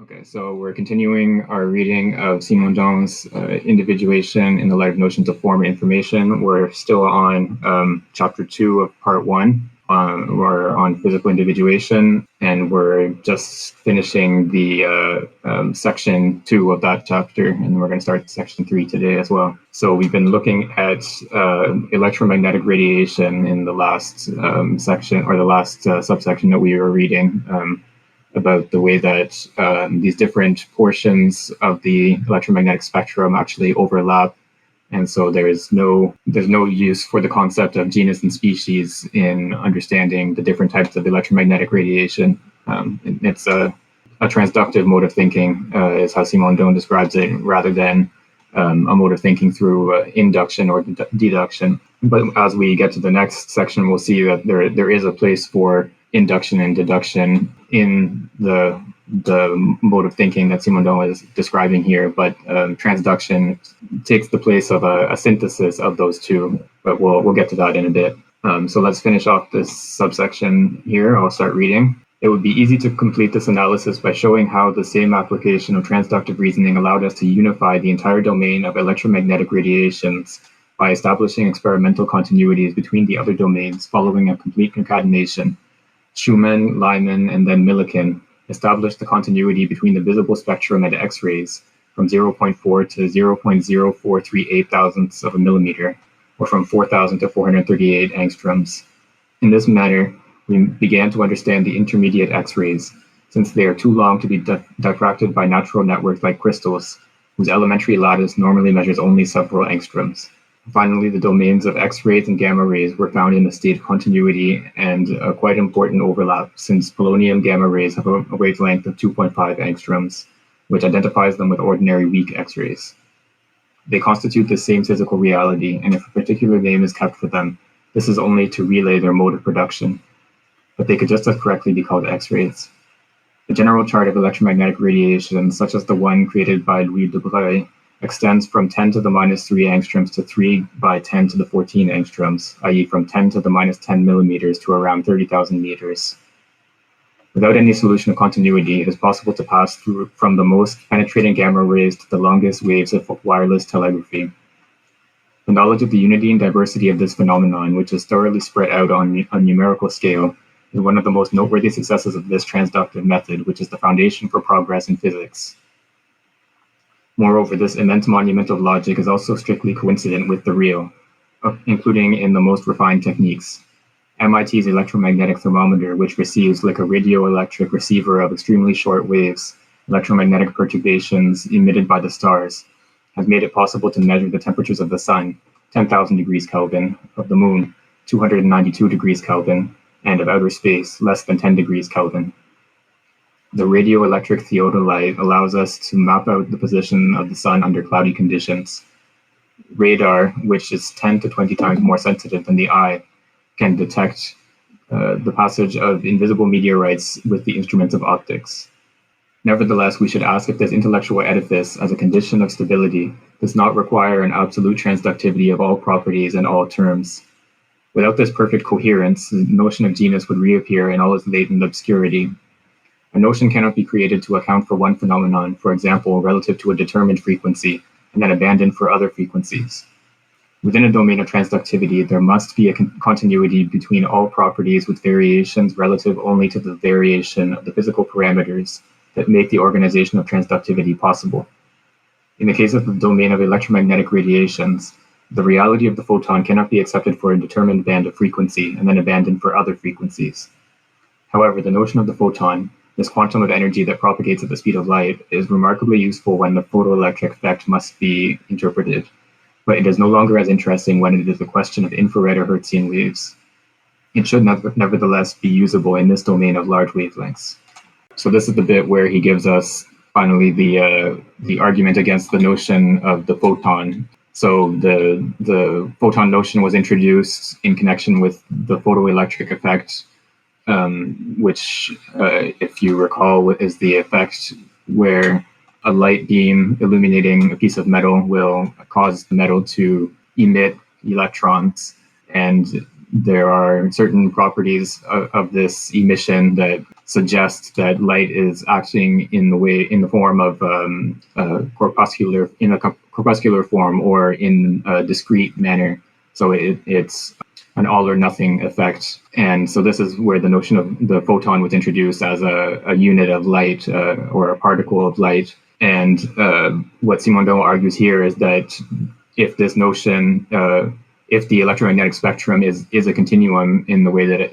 Okay, so we're continuing our reading of Simondon's Individuation in the Light of Notions of Form and Information. We're still on chapter 2 of part 1. We're on physical individuation, and we're just finishing the section 2 of that chapter, and we're going to start section 3 today as well. So we've been looking at electromagnetic radiation in the last section, or the last subsection that we were reading. About the way that these different portions of the electromagnetic spectrum actually overlap. And so there's no use for the concept of genus and species in understanding the different types of electromagnetic radiation. It's a transductive mode of thinking, is how Simondon describes it, rather than a mode of thinking through induction or deduction. But as we get to the next section, we'll see that there is a place for induction and deduction in the mode of thinking that Simondon is describing here, but transduction takes the place of a synthesis of those two. But we'll get to that in a bit. So let's finish off this subsection here. I'll start reading. It would be easy to complete this analysis by showing how the same application of transductive reasoning allowed us to unify the entire domain of electromagnetic radiations by establishing experimental continuities between the other domains following a complete concatenation. Schumann, Lyman, and then Millikan established the continuity between the visible spectrum and X-rays from 0.4 to 0.0438 thousandths of a millimeter, or from 4,000 to 438 angstroms. In this manner, we began to understand the intermediate X-rays, since they are too long to be diffracted by natural networks like crystals, whose elementary lattice normally measures only several angstroms. Finally, the domains of X-rays and gamma rays were found in a state of continuity and a quite important overlap, since polonium gamma rays have a wavelength of 2.5 angstroms, which identifies them with ordinary weak X-rays. They constitute the same physical reality, and if a particular name is kept for them, this is only to relay their mode of production. But they could just as correctly be called X-rays. The general chart of electromagnetic radiation, such as the one created by Louis de Broglie, extends from 10 to the minus 3 angstroms to 3 by 10 to the 14 angstroms, i.e. from 10 to the minus 10 millimeters to around 30,000 meters. Without any solution of continuity, it is possible to pass through from the most penetrating gamma rays to the longest waves of wireless telegraphy. The knowledge of the unity and diversity of this phenomenon, which is thoroughly spread out on a numerical scale, is one of the most noteworthy successes of this transductive method, which is the foundation for progress in physics. Moreover, this immense monument of logic is also strictly coincident with the real, including in the most refined techniques. MIT's electromagnetic thermometer, which receives, like a radioelectric receiver of extremely short waves, electromagnetic perturbations emitted by the stars, has made it possible to measure the temperatures of the sun, 10,000 degrees Kelvin, of the moon, 292 degrees Kelvin, and of outer space, less than 10 degrees Kelvin. The radioelectric theodolite allows us to map out the position of the sun under cloudy conditions. Radar, which is 10 to 20 times more sensitive than the eye, can detect the passage of invisible meteorites with the instruments of optics. Nevertheless, we should ask if this intellectual edifice, as a condition of stability, does not require an absolute transductivity of all properties and all terms. Without this perfect coherence, the notion of genus would reappear in all its latent obscurity. A notion cannot be created to account for one phenomenon, for example, relative to a determined frequency, and then abandoned for other frequencies. Within a domain of transductivity, there must be a continuity between all properties with variations relative only to the variation of the physical parameters that make the organization of transductivity possible. In the case of the domain of electromagnetic radiations, the reality of the photon cannot be accepted for a determined band of frequency and then abandoned for other frequencies. However, the notion of the photon, this quantum of energy that propagates at the speed of light, is remarkably useful when the photoelectric effect must be interpreted, but it is no longer as interesting when it is a question of infrared or Hertzian waves. It should nevertheless be usable in this domain of large wavelengths. So this is the bit where he gives us finally the argument against the notion of the photon. So the photon notion was introduced in connection with the photoelectric effect, which, if you recall, is the effect where a light beam illuminating a piece of metal will cause the metal to emit electrons, and there are certain properties of this emission that suggest that light is acting in the form of corpuscular form, or in a discrete manner. So it's an all or nothing effect. And so this is where the notion of the photon was introduced as a unit of light, or a particle of light. And what Simondon argues here is that if this notion, if the electromagnetic spectrum is a continuum in the way that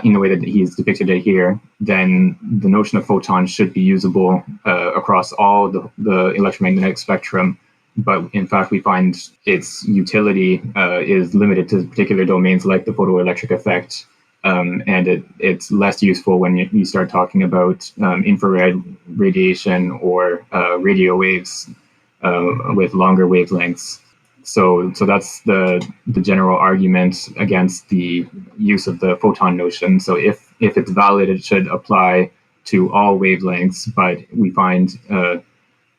in the way that he's depicted it here, then the notion of photons should be usable across all the electromagnetic spectrum. But in fact, we find its utility is limited to particular domains like the photoelectric effect. And it's less useful when you start talking about infrared radiation or radio waves with longer wavelengths. So that's the general argument against the use of the photon notion. So if it's valid, it should apply to all wavelengths. But we find,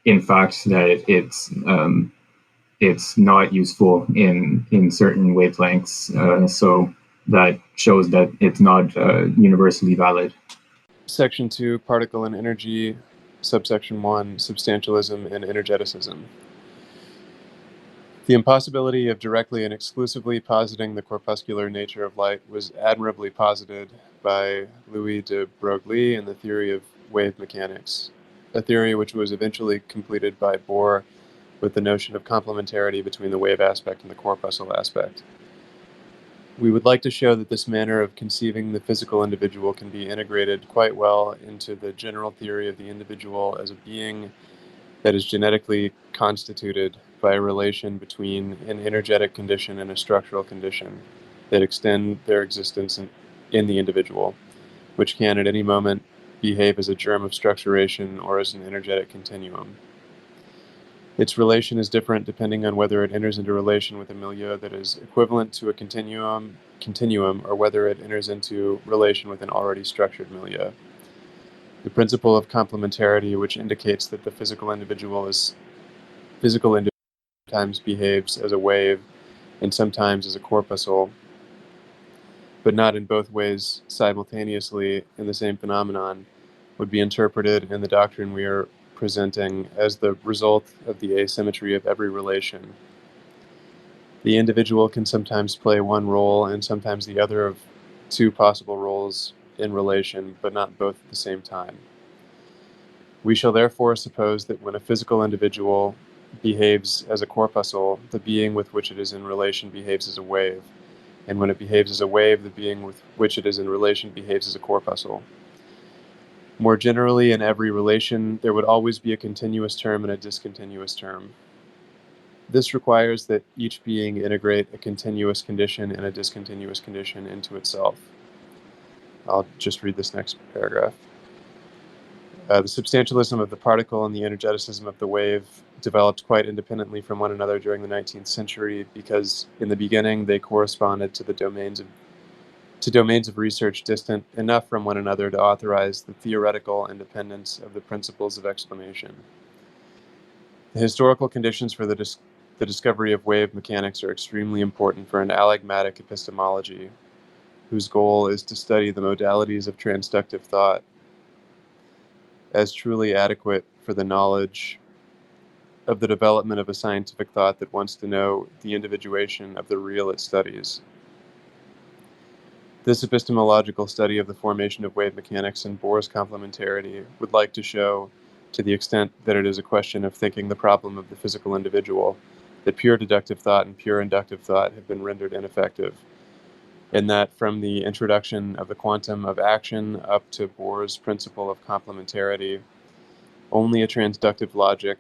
in fact, that it's not useful in certain wavelengths. So that shows that it's not universally valid. Section 2, Particle and Energy. Subsection 1, Substantialism and Energeticism. The impossibility of directly and exclusively positing the corpuscular nature of light was admirably posited by Louis de Broglie in the theory of wave mechanics, a theory which was eventually completed by Bohr with the notion of complementarity between the wave aspect and the corpuscle aspect. We would like to show that this manner of conceiving the physical individual can be integrated quite well into the general theory of the individual as a being that is genetically constituted by a relation between an energetic condition and a structural condition that extend their existence in the individual, which can at any moment behave as a germ of structuration or as an energetic continuum. Its relation is different depending on whether it enters into relation with a milieu that is equivalent to a continuum, or whether it enters into relation with an already structured milieu. The principle of complementarity, which indicates that the physical individual sometimes behaves as a wave and sometimes as a corpuscle, but not in both ways simultaneously in the same phenomenon, would be interpreted in the doctrine we are presenting as the result of the asymmetry of every relation. The individual can sometimes play one role and sometimes the other of two possible roles in relation, but not both at the same time. We shall therefore suppose that when a physical individual behaves as a corpuscle, the being with which it is in relation behaves as a wave, and when it behaves as a wave, the being with which it is in relation behaves as a corpuscle. More generally, in every relation, there would always be a continuous term and a discontinuous term. This requires that each being integrate a continuous condition and a discontinuous condition into itself. I'll just read this next paragraph. The substantialism of the particle and the energeticism of the wave developed quite independently from one another during the 19th century because, in the beginning, they corresponded to domains of research distant enough from one another to authorize the theoretical independence of the principles of explanation. The historical conditions for the discovery of wave mechanics are extremely important for an allegmatic epistemology, whose goal is to study the modalities of transductive thought as truly adequate for the knowledge of the development of a scientific thought that wants to know the individuation of the real it studies. This epistemological study of the formation of wave mechanics and Bohr's complementarity would like to show, to the extent that it is a question of thinking the problem of the physical individual, that pure deductive thought and pure inductive thought have been rendered ineffective, and that from the introduction of the quantum of action up to Bohr's principle of complementarity, only a transductive logic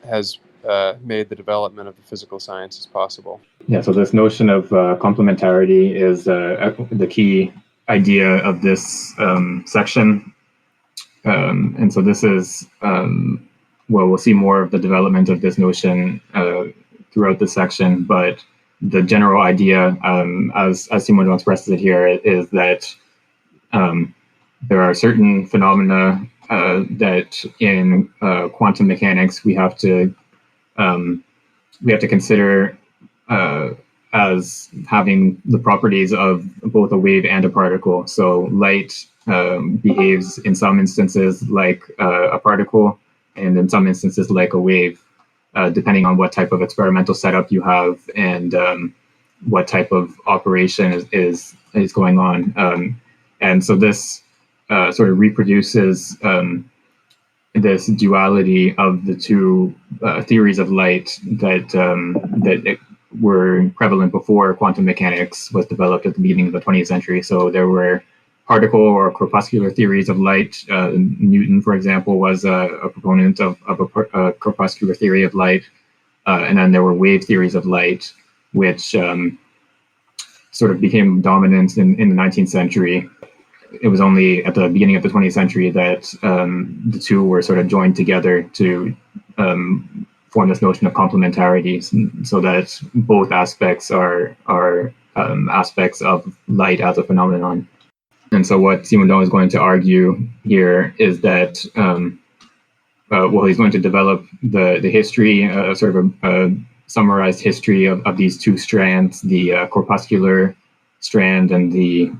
has made the development of the physical sciences possible. Yeah, so this notion of complementarity is the key idea of this section. And so this is, we'll see more of the development of this notion throughout the section, but the general idea, as Simondon expresses it here, is that there are certain phenomena that in quantum mechanics we have to consider as having the properties of both a wave and a particle. So light behaves in some instances like a particle, and in some instances like a wave, depending on what type of experimental setup you have and what type of operation is going on. And so this sort of reproduces this duality of the two theories of light that were prevalent before quantum mechanics was developed at the beginning of the 20th century. So there were particle or corpuscular theories of light. Newton, for example, was a proponent of a corpuscular theory of light. And then there were wave theories of light, which sort of became dominant in the 19th century. It was only at the beginning of the 20th century that the two were sort of joined together to form this notion of complementarity, so that both aspects are aspects of light as a phenomenon. And so what Simondon is going to argue here is that, well, he's going to develop the history, sort of a summarized history of these two strands, the corpuscular strand and the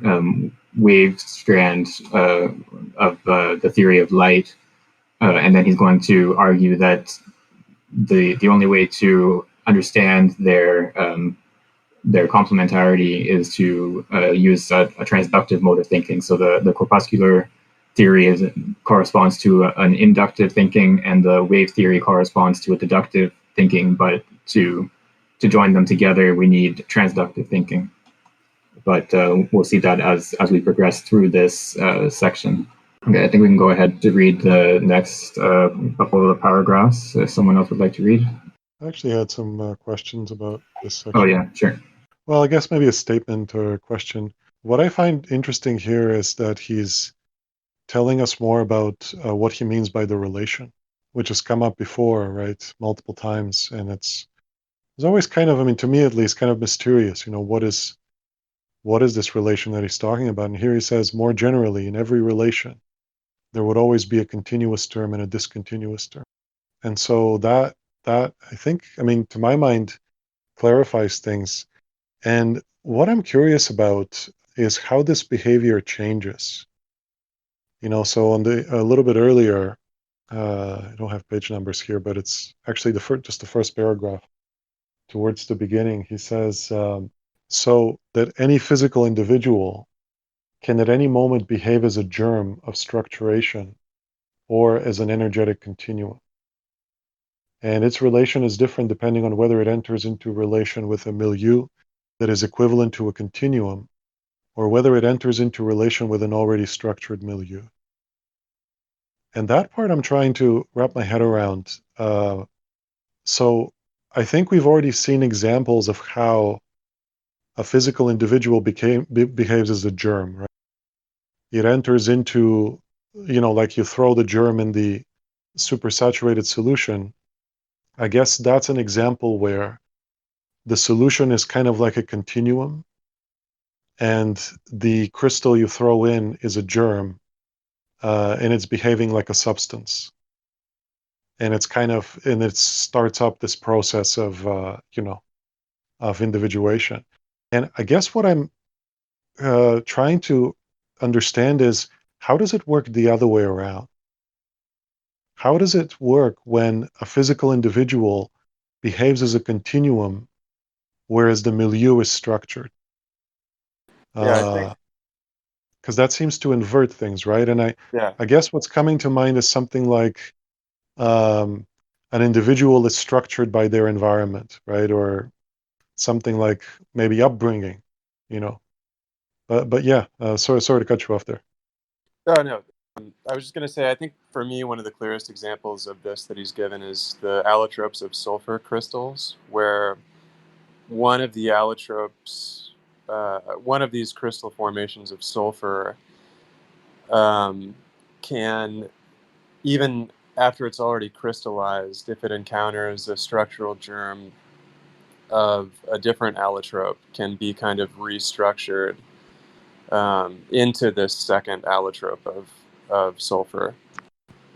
wave strand of the theory of light. And then he's going to argue that the only way to understand their complementarity is to use a transductive mode of thinking. So the corpuscular theory corresponds to an inductive thinking, and the wave theory corresponds to a deductive thinking. But to join them together, we need transductive thinking. But we'll see that as we progress through this section. Okay, I think we can go ahead to read the next couple of paragraphs. If someone else would like to read. I actually had some questions about this section. Oh, yeah, sure. Well, I guess maybe a statement or a question. What I find interesting here is that he's telling us more about what he means by the relation, which has come up before, right, multiple times. And it's always kind of, I mean, to me at least, kind of mysterious. You know, what is this relation that he's talking about? And here he says, more generally, in every relation, there would always be a continuous term and a discontinuous term. And so that I think, I mean, to my mind, clarifies things. And what I'm curious about is how this behavior changes. You know, so on a little bit earlier, I don't have page numbers here, but it's actually just the first paragraph towards the beginning. He says, so that any physical individual can at any moment behave as a germ of structuration or as an energetic continuum. And its relation is different depending on whether it enters into relation with a milieu that is equivalent to a continuum, or whether it enters into relation with an already structured milieu. And that part I'm trying to wrap my head around. So I think we've already seen examples of how a physical individual behaves as a germ, right? It enters into, you know, like you throw the germ in the supersaturated solution. I guess that's an example where the solution is kind of like a continuum, and the crystal you throw in is a germ, and it's behaving like a substance. And it's kind of, and it starts up this process of, you know, of individuation. And I guess what I'm trying to understand is, how does it work the other way around? How does it work when a physical individual behaves as a continuum, whereas the milieu is structured? Yeah, I think. Because that seems to invert things, right? And Yeah. I guess what's coming to mind is something like an individual is structured by their environment, right? Or something like maybe upbringing, you know. But yeah, sorry to cut you off there. Oh, no. I was just going to say, I think for me, one of the clearest examples of this that he's given is the allotropes of sulfur crystals, where one of the allotropes, one of these crystal formations of sulfur can, even after it's already crystallized, if it encounters a structural germ of a different allotrope, can be kind of restructured into this second allotrope of sulfur.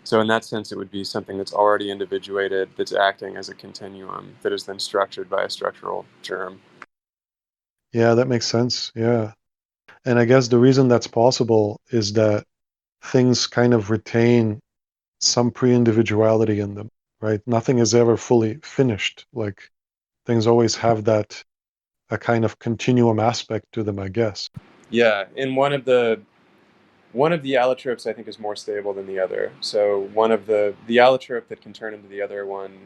So in that sense, it would be something that's already individuated, that's acting as a continuum, that is then structured by a structural germ. Yeah, that makes sense. Yeah. And I guess the reason that's possible is that things kind of retain some pre-individuality in them, right? Nothing is ever fully finished. Like things always have that a kind of continuum aspect to them, I guess. Yeah, and one of the allotropes I think is more stable than the other. So one of the allotrope that can turn into the other one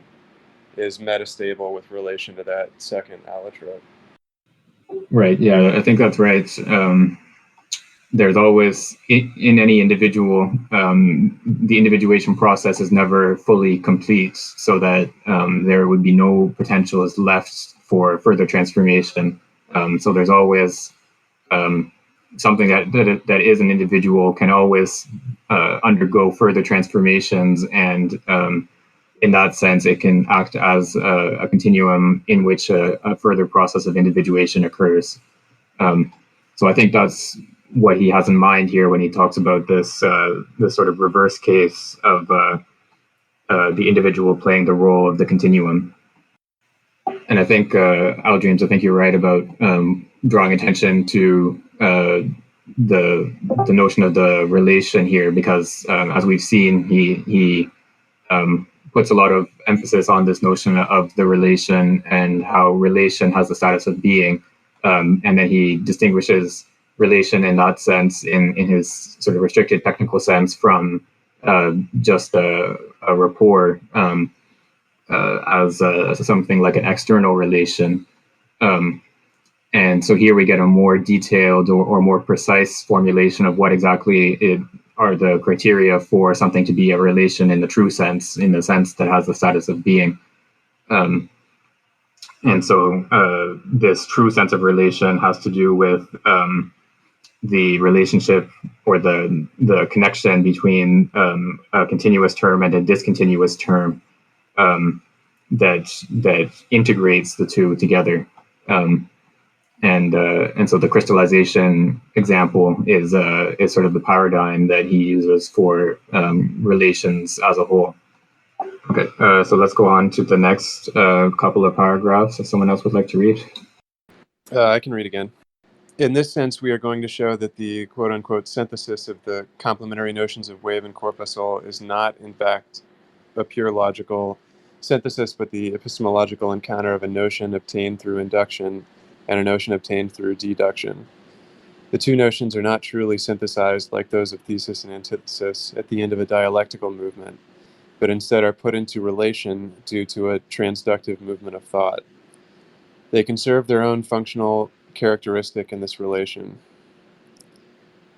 is metastable with relation to that second allotrope. Right. Yeah, I think that's right. There's always in any individual, the individuation process is never fully complete, so that there would be no potentials left for further transformation. So there's always something that is an individual can always undergo further transformations, and in that sense, it can act as a continuum in which a further process of individuation occurs. So I think that's what he has in mind here when he talks about this sort of reverse case of the individual playing the role of the continuum. And I think, Al James, I think you're right about drawing attention to the notion of the relation here, because as we've seen, he puts a lot of emphasis on this notion of the relation and how relation has the status of being, and then he distinguishes relation in that sense, in his sort of restricted technical sense, from just a rapport, as something like an external relation. Um, and so here we get a more detailed or more precise formulation of what exactly it are the criteria for something to be a relation in the true sense, in the sense that has the status of being. And so this true sense of relation has to do with the relationship or the connection between a continuous term and a discontinuous term, that integrates the two together. And so the crystallization example is sort of the paradigm that he uses for relations as a whole. Okay, so let's go on to the next couple of paragraphs. If someone else would like to read. I can read again. In this sense, we are going to show that the quote-unquote synthesis of the complementary notions of wave and corpuscle is not, in fact, a pure logical synthesis, but the epistemological encounter of a notion obtained through induction and a notion obtained through deduction. The two notions are not truly synthesized like those of thesis and antithesis at the end of a dialectical movement, but instead are put into relation due to a transductive movement of thought. They conserve their own functional characteristic in this relation.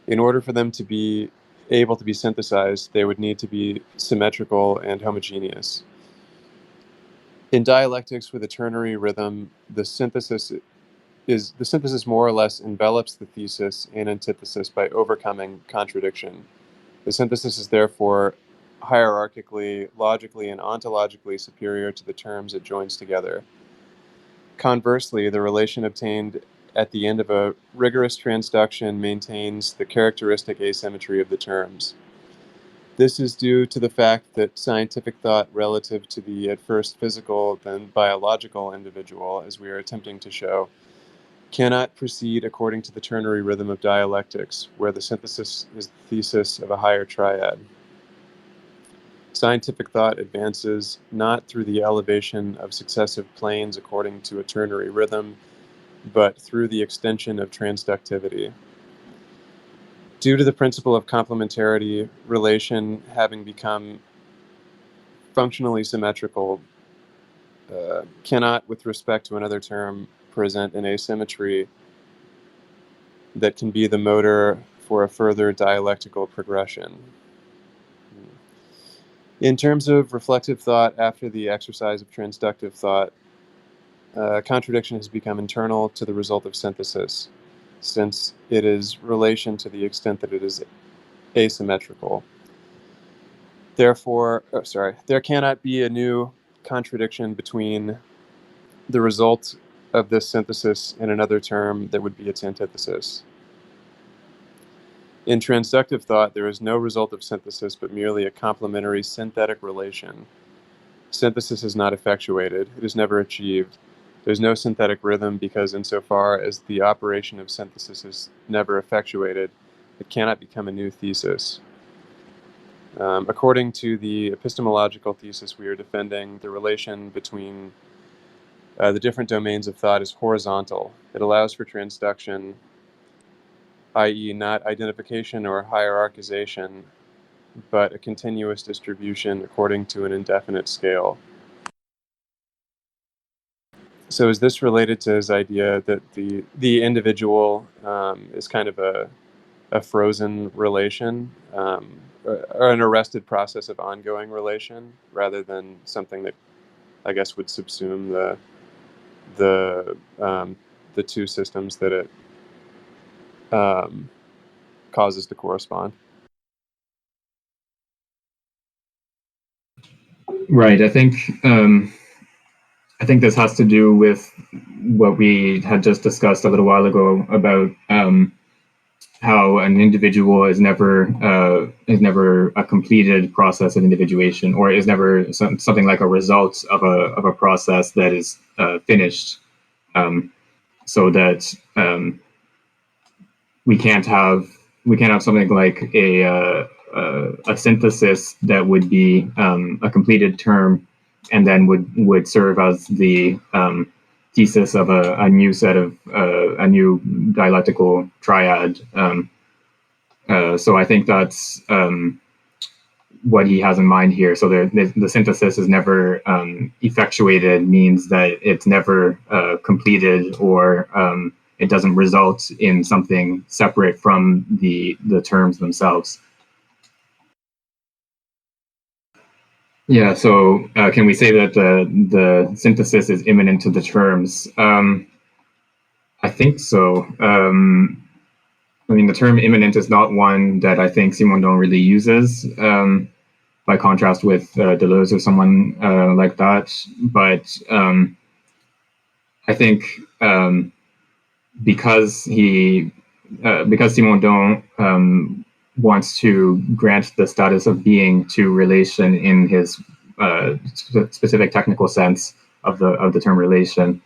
In order for them to be able to be synthesized, they would need to be symmetrical and homogeneous. In dialectics with a ternary rhythm, the synthesis more or less envelops the thesis and antithesis by overcoming contradiction. The synthesis is therefore hierarchically, logically, and ontologically superior to the terms it joins together. Conversely, the relation obtained at the end of a rigorous transduction maintains the characteristic asymmetry of the terms. This is due to the fact that scientific thought relative to the at first physical, then biological individual, as we are attempting to show, cannot proceed according to the ternary rhythm of dialectics, where the synthesis is the thesis of a higher triad. Scientific thought advances not through the elevation of successive planes according to a ternary rhythm, but through the extension of transductivity. Due to the principle of complementarity, relation having become functionally symmetrical cannot, with respect to another term, present an asymmetry that can be the motor for a further dialectical progression. In terms of reflective thought after the exercise of transductive thought, contradiction has become internal to the result of synthesis, since it is relation to the extent that it is asymmetrical. Therefore, there cannot be a new contradiction between the result of this synthesis and another term that would be its antithesis. In transductive thought, there is no result of synthesis, but merely a complementary synthetic relation. Synthesis is not effectuated. It is never achieved. There's no synthetic rhythm because insofar as the operation of synthesis is never effectuated, it cannot become a new thesis. According to the epistemological thesis we are defending, the relation between the different domains of thought is horizontal. It allows for transduction, i.e. not identification or hierarchization, but a continuous distribution according to an indefinite scale. So is this related to his idea that the individual is kind of a frozen relation, or an arrested process of ongoing relation, rather than something that I guess would subsume the two systems that it causes to correspond? Right. I think this has to do with what we had just discussed a little while ago about how an individual is never a completed process of individuation, or is never something like a result of a process that is finished. So that we can't have something like a synthesis that would be a completed term, and then would serve as the thesis of a new set of a new dialectical triad. So I think that's what he has in mind here. So the synthesis is never effectuated, means that it's never completed, or it doesn't result in something separate from the terms themselves. Yeah, so can we say that the synthesis is imminent to the terms? I think so. I mean, the term imminent is not one that I think Simondon really uses, by contrast with Deleuze or someone like that. But I think because Simondon wants to grant the status of being to relation in his specific technical sense of the term relation.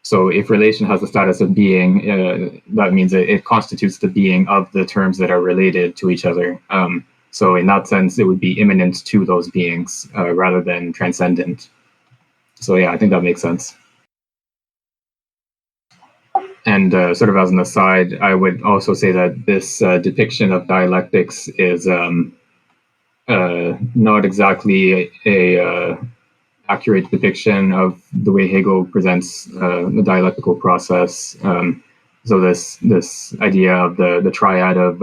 So if relation has the status of being, that means it constitutes the being of the terms that are related to each other. So in that sense, it would be immanent to those beings rather than transcendent. So yeah, I think that makes sense. And sort of as an aside, I would also say that this depiction of dialectics is not exactly a accurate depiction of the way Hegel presents the dialectical process. So this idea of the triad of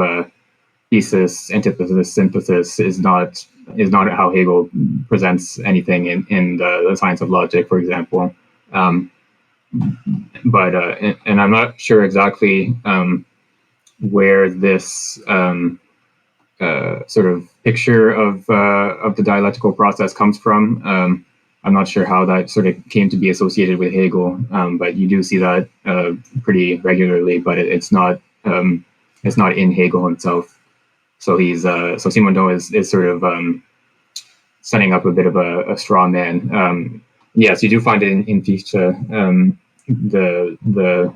thesis, antithesis, synthesis is not how Hegel presents anything in the science of logic, for example. But and I'm not sure exactly where this sort of picture of the dialectical process comes from. I'm not sure how that sort of came to be associated with Hegel, but you do see that pretty regularly. But it's not in Hegel himself. So so Simondon is sort of setting up a bit of a straw man. Yes, you do find it in Fichte, the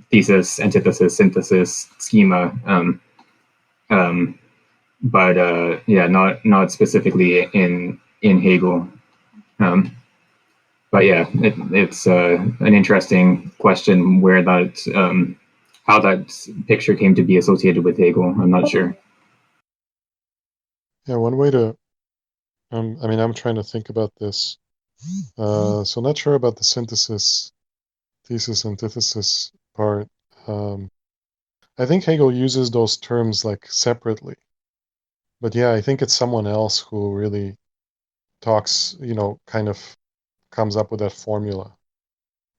thesis, antithesis, synthesis schema. But yeah, not specifically in Hegel. But yeah, it's an interesting question where that how that picture came to be associated with Hegel. I'm not sure. Yeah, one way to, I mean, I'm trying to think about this. So not sure about the synthesis, thesis, antithesis part. I think Hegel uses those terms like separately. But yeah, I think it's someone else who really talks, kind of comes up with that formula.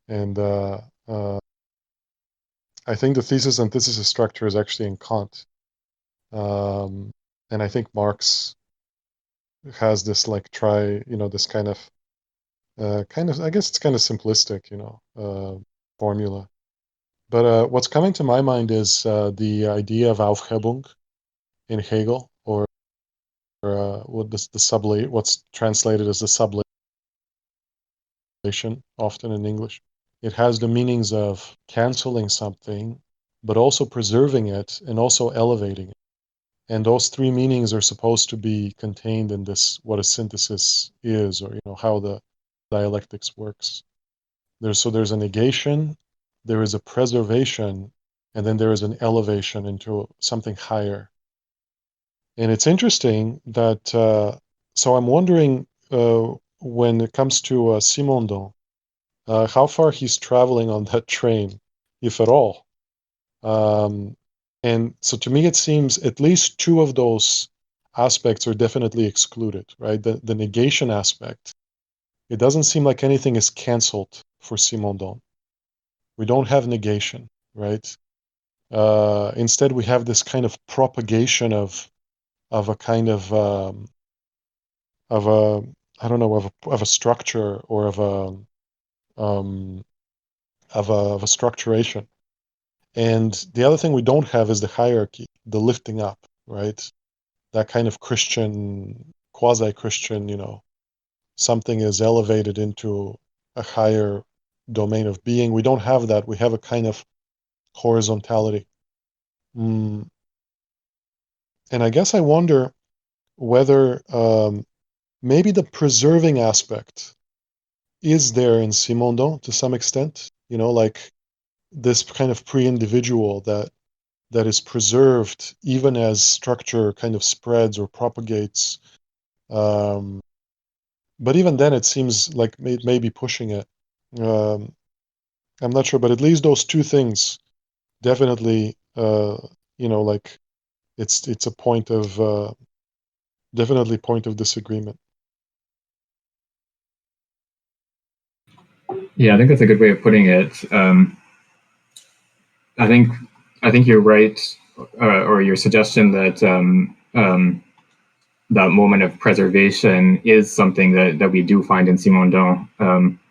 And I think the thesis antithesis structure is actually in Kant. And I think Marx has this like this kind of, I guess it's kind of simplistic, formula. But what's coming to my mind is the idea of Aufhebung in Hegel, or what's translated as the sublation often in English. It has the meanings of canceling something, but also preserving it and also elevating it. And those three meanings are supposed to be contained in this, what a synthesis is, or how the dialectics works. There's a negation, there is a preservation, and then there is an elevation into something higher. And it's interesting that, so I'm wondering, when it comes to Simondon, how far he's traveling on that train, if at all. And so to me, it seems at least two of those aspects are definitely excluded, right? The negation aspect, it doesn't seem like anything is canceled for Simondon. We don't have negation, right? Instead, we have this kind of propagation of a kind of a, I don't know, of a structure, or of a structuration. And the other thing we don't have is the hierarchy, the lifting up, right? That kind of Christian, quasi-Christian, something is elevated into a higher domain of being. We don't have that. We have a kind of horizontality. And I guess I wonder whether maybe the preserving aspect is there in Simondon to some extent, like this kind of pre-individual that is preserved even as structure kind of spreads or propagates. But even then, it seems like it may be pushing it. I'm not sure, but at least those two things definitely, like it's a point of definitely point of disagreement. Yeah, I think that's a good way of putting it. I think you're right, or your suggestion that that moment of preservation is something that we do find in Simondon.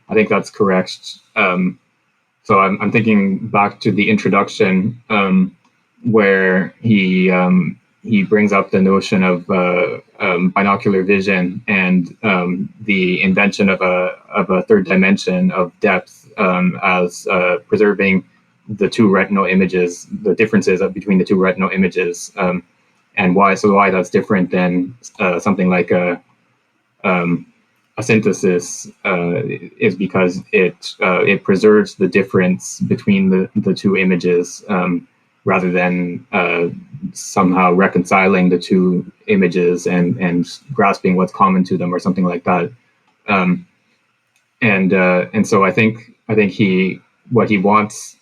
I think that's correct. So I'm thinking back to the introduction, where he brings up the notion of binocular vision and the invention of a third dimension of depth, as preserving the two retinal images, the differences between the two retinal images, and why that's different than something like a synthesis, is because it preserves the difference between the two images, rather than somehow reconciling the two images and grasping what's common to them or something like that. And so I think what he wants,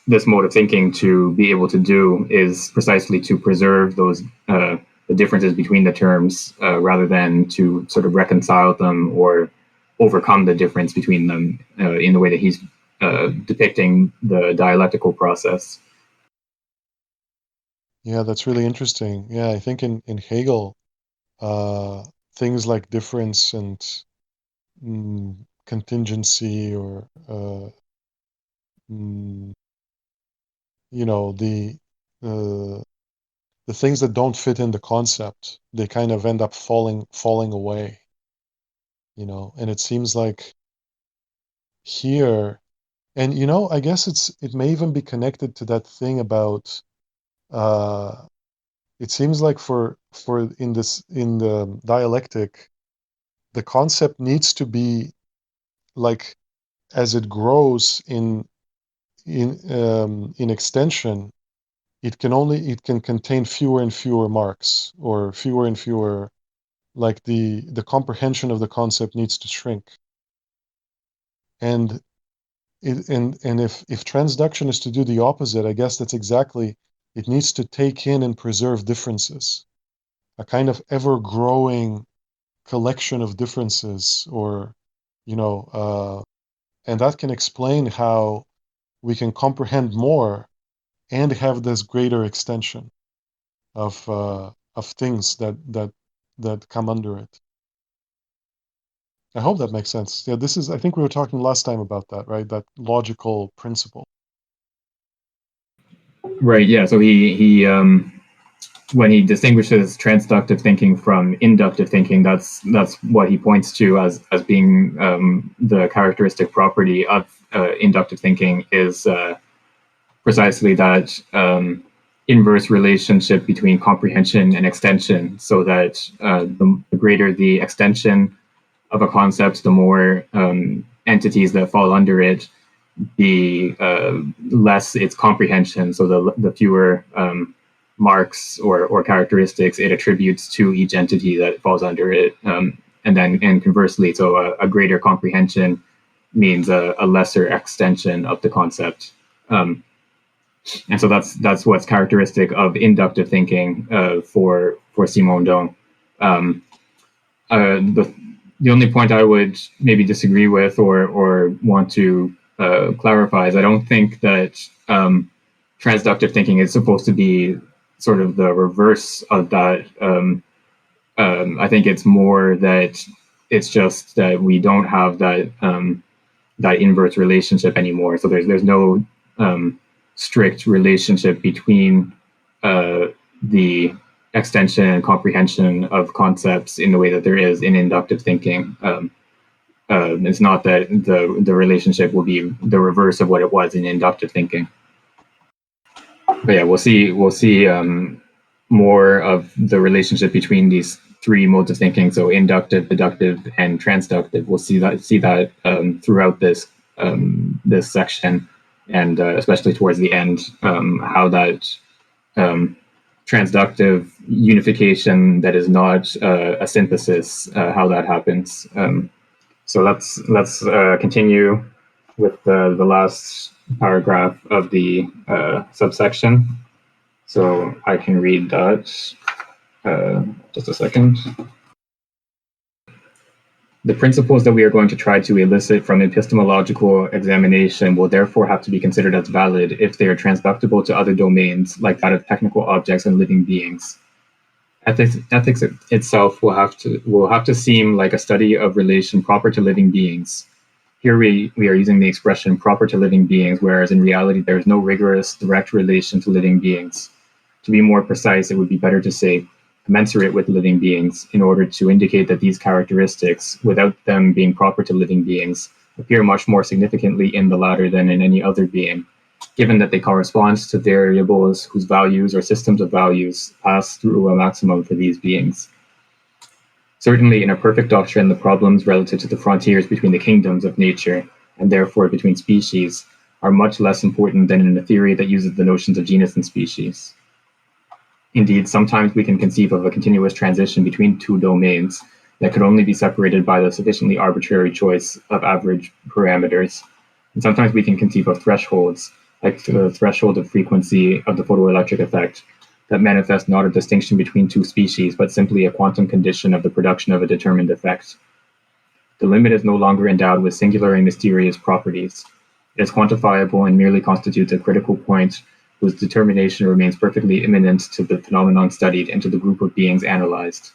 this mode of thinking to be able to do is precisely to preserve those the differences between the terms, rather than to sort of reconcile them or overcome the difference between them, in the way that he's depicting the dialectical process. Yeah, that's really interesting. Yeah, I think in Hegel, things like difference and contingency, or mm, the things that don't fit in the concept, they kind of end up falling away. And it seems like here, and I guess it may even be connected to that thing about, it seems like for in the dialectic, the concept needs to be like, as it grows in extension, it can contain fewer and fewer marks, or fewer and fewer, like the comprehension of the concept needs to shrink. And if transduction is to do the opposite, I guess that's exactly, it needs to take in and preserve differences, a kind of ever growing collection of differences, or and that can explain how we can comprehend more and have this greater extension of things that come under it. I hope that makes sense. Yeah, I think we were talking last time about that, right? That logical principle. Right. Yeah. So when he distinguishes transductive thinking from inductive thinking, that's what he points to as being the characteristic property of inductive thinking is precisely that inverse relationship between comprehension and extension, so that the greater the extension of a concept, the more entities that fall under it, the less its comprehension, so the fewer marks or characteristics it attributes to each entity that falls under it. And conversely, so a greater comprehension means a lesser extension of the concept. And so that's what's characteristic of inductive thinking for Simondon. The only point I would maybe disagree with or want to clarify is I don't think that transductive thinking is supposed to be sort of the reverse of that. I think it's more that it's just that we don't have that that inverse relationship anymore. So there's no strict relationship between the extension and comprehension of concepts in the way that there is in inductive thinking. It's not that the relationship will be the reverse of what it was in inductive thinking. But yeah, we'll see more of the relationship between these three modes of thinking. So inductive, deductive, and transductive. We'll see that throughout this this section, and especially towards the end, how that transductive unification that is not a synthesis, how that happens. So let's continue with the last paragraph of the subsection. So I can read that. Just a second. The principles that we are going to try to elicit from epistemological examination will therefore have to be considered as valid if they are transductible to other domains, like that of technical objects and living beings. Ethics itself will have to seem like a study of relation proper to living beings. Here we are using the expression proper to living beings, whereas in reality there is no rigorous direct relation to living beings. To be more precise, it would be better to say commensurate with living beings, in order to indicate that these characteristics, without them being proper to living beings, appear much more significantly in the latter than in any other being, given that they correspond to variables whose values or systems of values pass through a maximum for these beings. Certainly, in a perfect doctrine, the problems relative to the frontiers between the kingdoms of nature, and therefore between species, are much less important than in a theory that uses the notions of genus and species. Indeed, sometimes we can conceive of a continuous transition between two domains that could only be separated by the sufficiently arbitrary choice of average parameters. And sometimes we can conceive of thresholds, like the threshold of frequency of the photoelectric effect, that manifest not a distinction between two species, but simply a quantum condition of the production of a determined effect. The limit is no longer endowed with singular and mysterious properties. It is quantifiable and merely constitutes a critical point whose determination remains perfectly imminent to the phenomenon studied and to the group of beings analyzed.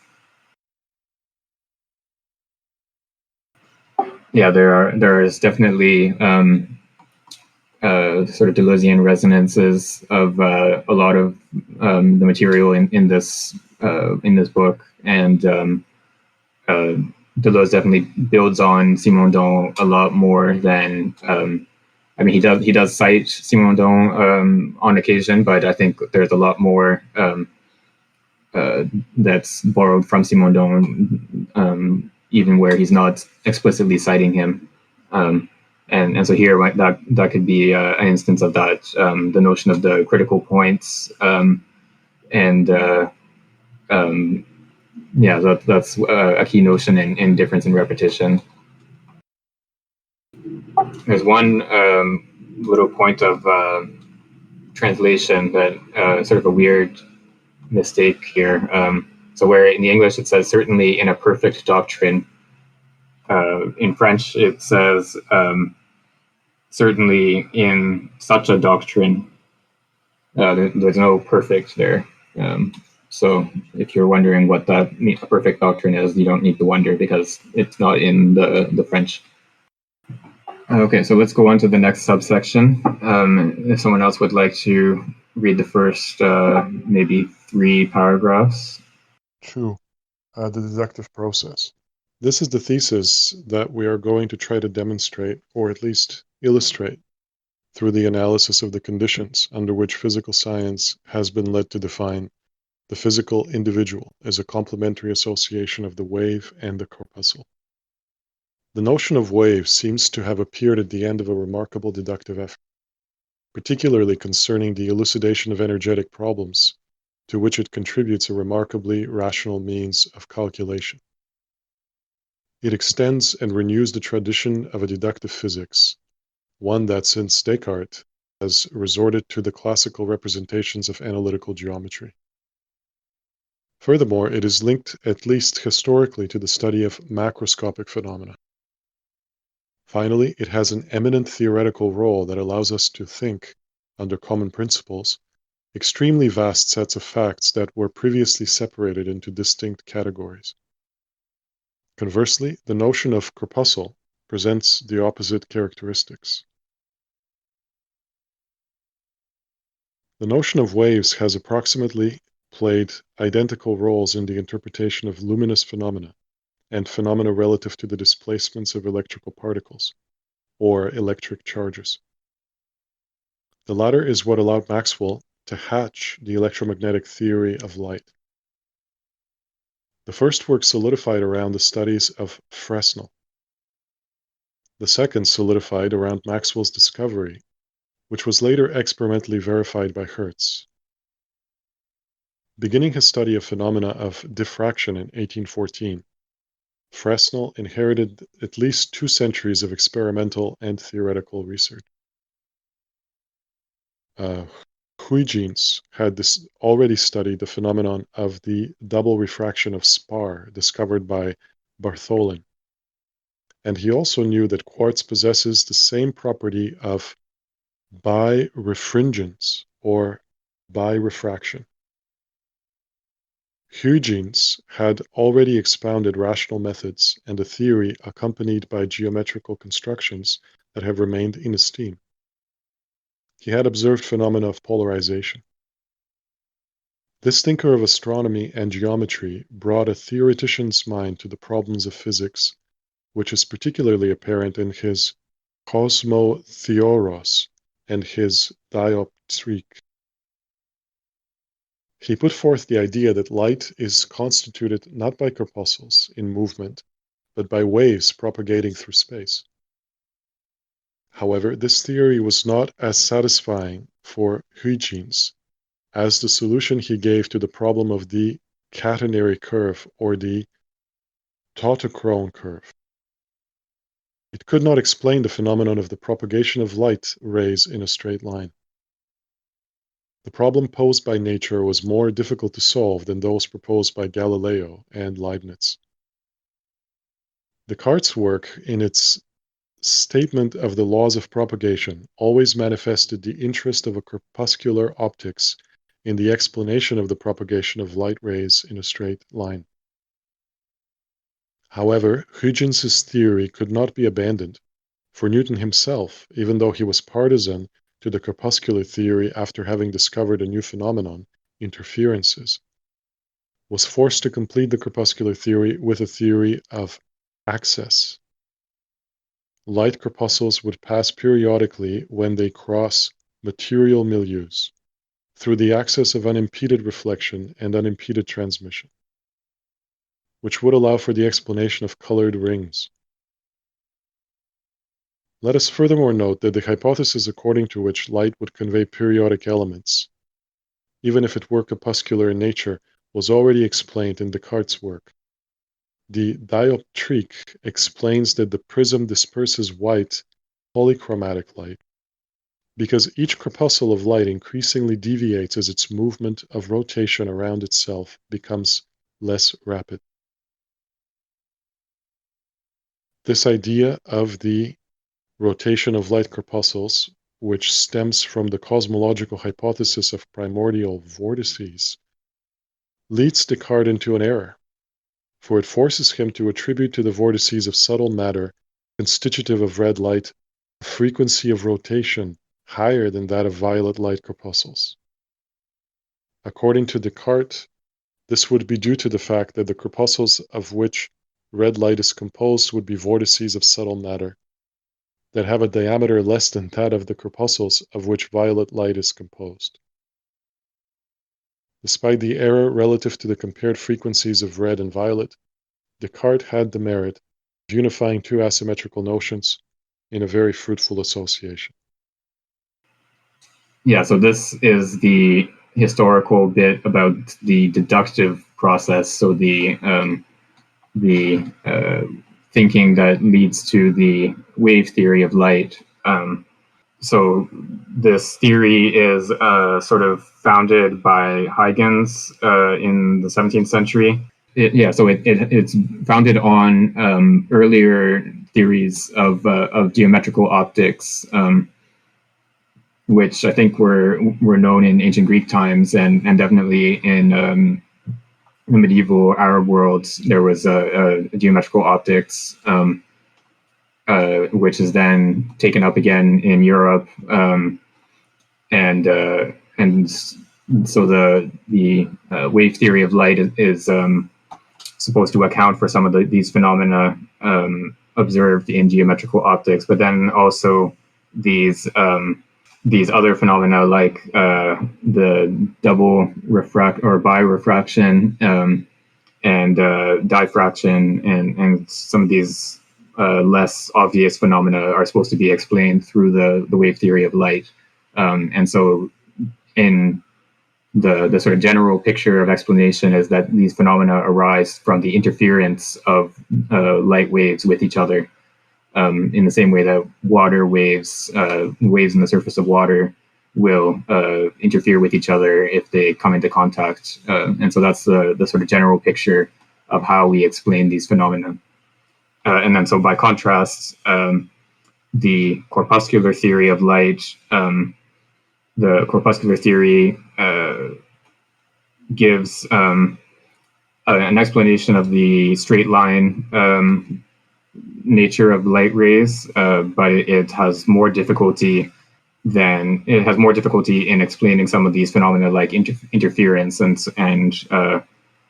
Yeah, there is definitely sort of Deleuzian resonances of a lot of the material in this book, and Deleuze definitely builds on Simondon a lot more than. I mean, he does cite Simondon on occasion, but I think there's a lot more that's borrowed from Simondon, even where he's not explicitly citing him. And so here, right, that could be an instance of that, the notion of the critical points, and yeah, that's a key notion in difference and repetition. There's one little point of translation that sort of a weird mistake here. So where in the English it says certainly in a perfect doctrine, in French it says certainly in such a doctrine. There's no perfect there. So if you're wondering what that perfect doctrine is, you don't need to wonder, because it's not in the French. Okay, so let's go on to the next subsection. If someone else would like to read the first maybe 3 paragraphs. 2. The deductive process. This is the thesis that we are going to try to demonstrate, or at least illustrate, through the analysis of the conditions under which physical science has been led to define the physical individual as a complementary association of the wave and the corpuscle. The notion of wave seems to have appeared at the end of a remarkable deductive effort, particularly concerning the elucidation of energetic problems, to which it contributes a remarkably rational means of calculation. It extends and renews the tradition of a deductive physics, one that since Descartes has resorted to the classical representations of analytical geometry. Furthermore, it is linked, at least historically, to the study of macroscopic phenomena. Finally, it has an eminent theoretical role that allows us to think, under common principles, extremely vast sets of facts that were previously separated into distinct categories. Conversely, the notion of corpuscle presents the opposite characteristics. The notion of waves has approximately played identical roles in the interpretation of luminous phenomena and phenomena relative to the displacements of electrical particles, or electric charges. The latter is what allowed Maxwell to hatch the electromagnetic theory of light. The first work solidified around the studies of Fresnel. The second solidified around Maxwell's discovery, which was later experimentally verified by Hertz. Beginning his study of phenomena of diffraction in 1814, Fresnel inherited at least 2 centuries of experimental and theoretical research. Huygens had already studied the phenomenon of the double refraction of spar discovered by Bartholin, and he also knew that quartz possesses the same property of birefringence, or birefraction. Huygens had already expounded rational methods and a theory accompanied by geometrical constructions that have remained in esteem. He had observed phenomena of polarization. This thinker of astronomy and geometry brought a theoretician's mind to the problems of physics, which is particularly apparent in his Kosmotheoros and his Dioptrique. He put forth the idea that light is constituted not by corpuscles in movement, but by waves propagating through space. However, this theory was not as satisfying for Huygens as the solution he gave to the problem of the catenary curve, or the tautochrone curve. It could not explain the phenomenon of the propagation of light rays in a straight line. The problem posed by nature was more difficult to solve than those proposed by Galileo and Leibniz. Descartes' work, in its statement of the laws of propagation, always manifested the interest of a corpuscular optics in the explanation of the propagation of light rays in a straight line. However, Huygens' theory could not be abandoned, for Newton himself, even though he was partisan to the corpuscular theory after having discovered a new phenomenon, interferences, was forced to complete the corpuscular theory with a theory of access. Light corpuscles would pass periodically when they cross material milieus through the access of unimpeded reflection and unimpeded transmission, which would allow for the explanation of colored rings. Let us furthermore note that the hypothesis according to which light would convey periodic elements, even if it were corpuscular in nature, was already explained in Descartes' work. The dioptrique explains that the prism disperses white, polychromatic light, because each corpuscle of light increasingly deviates as its movement of rotation around itself becomes less rapid. This idea of the rotation of light corpuscles, which stems from the cosmological hypothesis of primordial vortices, leads Descartes into an error, for it forces him to attribute to the vortices of subtle matter, constitutive of red light, a frequency of rotation higher than that of violet light corpuscles. According to Descartes, this would be due to the fact that the corpuscles of which red light is composed would be vortices of subtle matter that have a diameter less than that of the corpuscles of which violet light is composed. Despite the error relative to the compared frequencies of red and violet, Descartes had the merit of unifying two asymmetrical notions in a very fruitful association. Yeah, so this is the historical bit about the deductive process. So the thinking that leads to the wave theory of light. So this theory is sort of founded by Huygens in the 17th century. It's founded on earlier theories of geometrical optics, which I think were known in ancient Greek times, and definitely in the medieval Arab worlds. There was a geometrical optics, which is then taken up again in Europe, and so the wave theory of light is supposed to account for some of these phenomena observed in geometrical optics, but then also these other phenomena like the double refract or birefraction and diffraction and some of these less obvious phenomena are supposed to be explained through the wave theory of light. And so in the sort of general picture of explanation is that these phenomena arise from the interference of light waves with each other, in the same way that water waves, waves in the surface of water, will interfere with each other if they come into contact. And so that's the sort of general picture of how we explain these phenomena. And then so by contrast, the corpuscular theory of light, the corpuscular theory gives an explanation of the straight line nature of light rays, but it has more difficulty in explaining some of these phenomena like interference and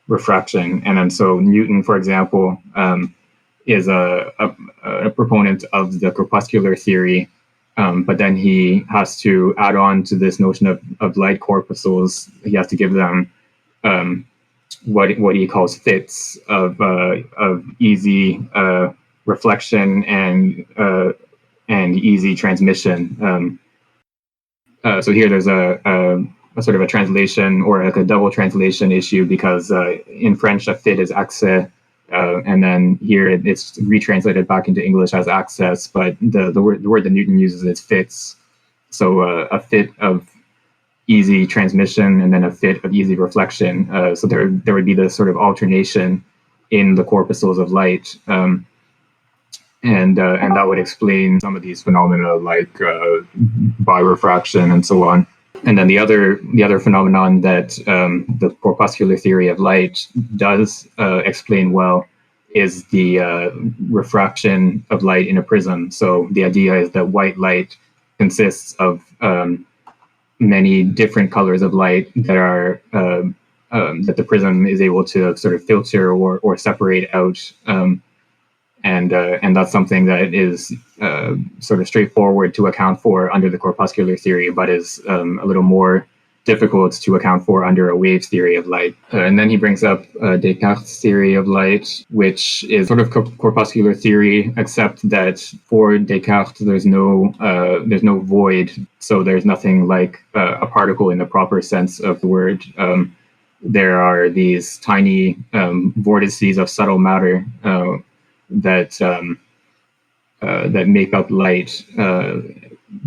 refraction. And then so Newton, for example, is a proponent of the corpuscular theory, but then he has to add on to this notion of light corpuscles. He has to give them what he calls fits of easy reflection and easy transmission. So here there's a sort of a translation or like a double translation issue, because in French a fit is accès, and then here it's retranslated back into English as access, but the word that Newton uses is fits. So a fit of easy transmission and then a fit of easy reflection. So there would be this sort of alternation in the corpuscles of light. And that would explain some of these phenomena like birefraction and so on. And then the other phenomenon that the corpuscular theory of light does explain well is the refraction of light in a prism. So the idea is that white light consists of many different colors of light that are that the prism is able to sort of filter or separate out. And that's something that is sort of straightforward to account for under the corpuscular theory, but is a little more difficult to account for under a wave theory of light. And then he brings up Descartes' theory of light, which is sort of corpuscular theory, except that for Descartes there's no void, so there's nothing like a particle in the proper sense of the word. There are these tiny vortices of subtle matter that make up light.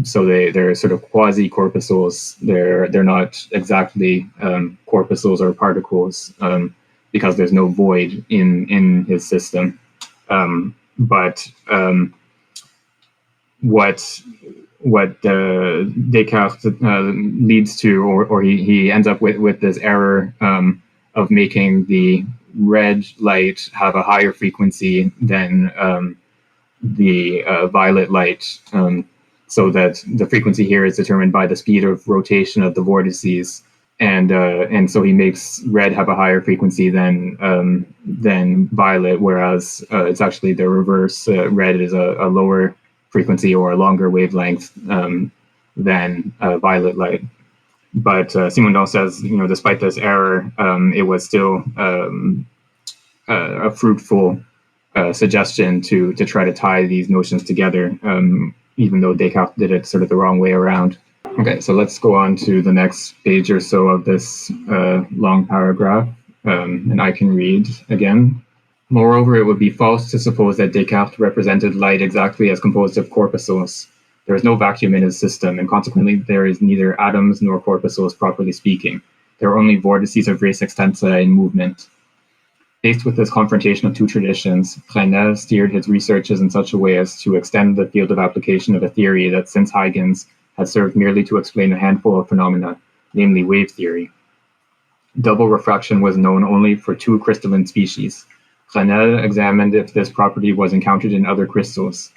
So they're sort of quasi corpuscles. They're not exactly corpuscles or particles, because there's no void in his system. But what Descartes leads to, or he ends up with this error of making the red light have a higher frequency than the violet light, so that the frequency here is determined by the speed of rotation of the vortices. and so he makes red have a higher frequency than violet, whereas it's actually the reverse. Red is a lower frequency or a longer wavelength than violet light. But Simondon says, despite this error, it was still a fruitful suggestion to try to tie these notions together, even though Descartes did it sort of the wrong way around. Okay, so let's go on to the next page or so of this long paragraph, and I can read again. Moreover, it would be false to suppose that Descartes represented light exactly as composed of corpuscles. There is no vacuum in his system, and consequently there is neither atoms nor corpuscles, properly speaking. There are only vortices of res extensa in movement. Faced with this confrontation of two traditions, Fresnel steered his researches in such a way as to extend the field of application of a theory that since Huygens had served merely to explain a handful of phenomena, namely wave theory. Double refraction was known only for two crystalline species. Fresnel examined if this property was encountered in other crystals.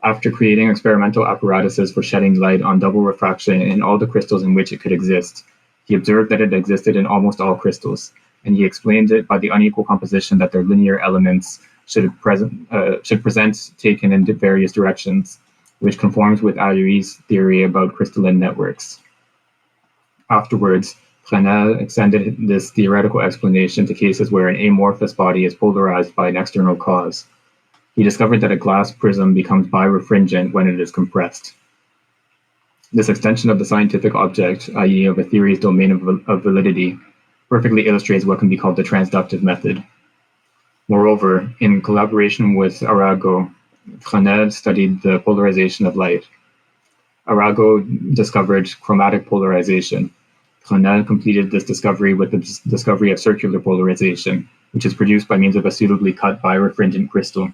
After creating experimental apparatuses for shedding light on double refraction in all the crystals in which it could exist, he observed that it existed in almost all crystals, and he explained it by the unequal composition that their linear elements should present taken in various directions, which conforms with Ayeri's theory about crystalline networks. Afterwards, Fresnel extended this theoretical explanation to cases where an amorphous body is polarized by an external cause. He discovered that a glass prism becomes birefringent when it is compressed. This extension of the scientific object, i.e. of a theory's domain of validity, perfectly illustrates what can be called the transductive method. Moreover, in collaboration with Arago, Fresnel studied the polarization of light. Arago discovered chromatic polarization. Fresnel completed this discovery with the discovery of circular polarization, which is produced by means of a suitably cut birefringent crystal.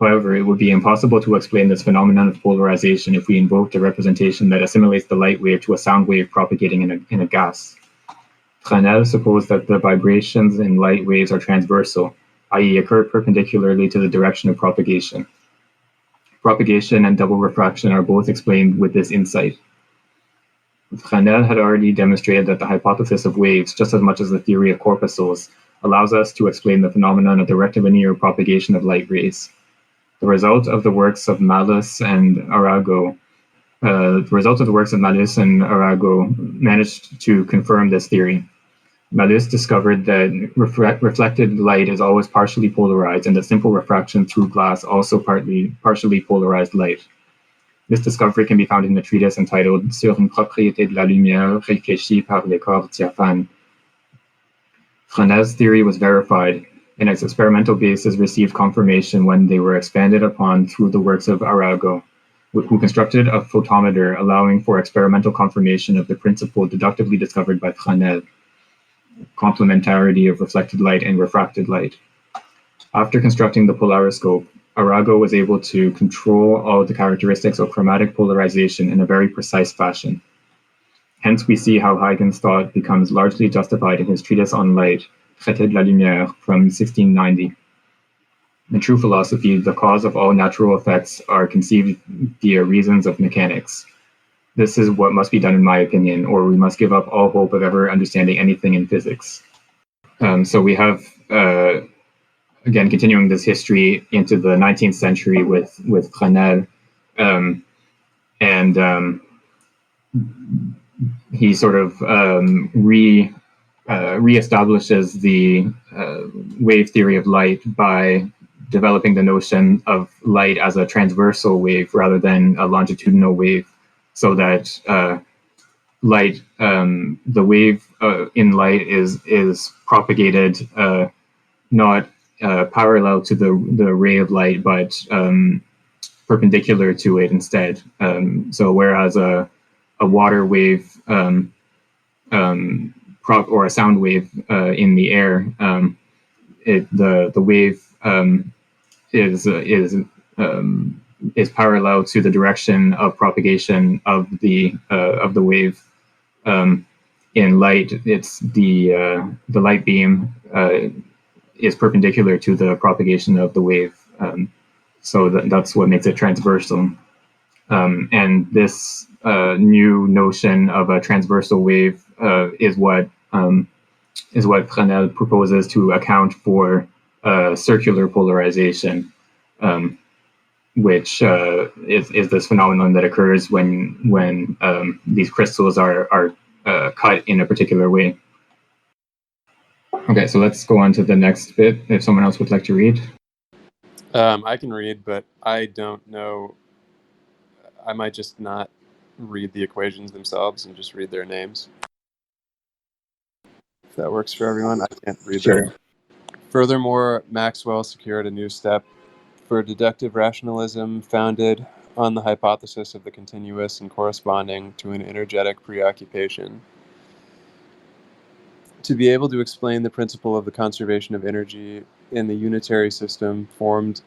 However, it would be impossible to explain this phenomenon of polarization if we invoked a representation that assimilates the light wave to a sound wave propagating in a gas. Fresnel supposed that the vibrations in light waves are transversal, i.e. occur perpendicularly to the direction of propagation. Propagation and double refraction are both explained with this insight. Fresnel had already demonstrated that the hypothesis of waves, just as much as the theory of corpuscles, allows us to explain the phenomenon of the rectilinear propagation of light rays. The result of the works of Malus and Arago managed to confirm this theory. Malus discovered that reflected light is always partially polarized, and that simple refraction through glass also partially polarized light. This discovery can be found in the treatise entitled Sur une propriété de la lumière réfléchie par les corps diaphanes. Fresnel's theory was verified, and its experimental bases received confirmation when they were expanded upon through the works of Arago, who constructed a photometer allowing for experimental confirmation of the principle deductively discovered by Fresnel, complementarity of reflected light and refracted light. After constructing the polariscope, Arago was able to control all the characteristics of chromatic polarization in a very precise fashion. Hence, we see how Huygens' thought becomes largely justified in his treatise on light, Traité de la Lumière, from 1690. In true philosophy, the cause of all natural effects are conceived via reasons of mechanics. This is what must be done, in my opinion, or we must give up all hope of ever understanding anything in physics. So we have, again, continuing this history into the 19th century with Fresnel, and he sort of reestablishes the wave theory of light by developing the notion of light as a transversal wave rather than a longitudinal wave, so that light, the wave in light is propagated not parallel to the ray of light, but perpendicular to it instead. So whereas a water wave or a sound wave in the air, the wave is parallel to the direction of propagation of the wave. In light, it's the light beam is perpendicular to the propagation of the wave, so that's what makes it transversal. And this new notion of a transversal wave is what Fresnel proposes to account for circular polarization, which is this phenomenon that occurs when these crystals are cut in a particular way. Okay, so let's go on to the next bit, if someone else would like to read. I can read, but I don't know. I might just not read the equations themselves and just read their names. If that works for everyone, I can't read Sure. them. Furthermore, Maxwell secured a new step for deductive rationalism founded on the hypothesis of the continuous and corresponding to an energetic preoccupation. To be able to explain the principle of the conservation of energy in the unitary system formed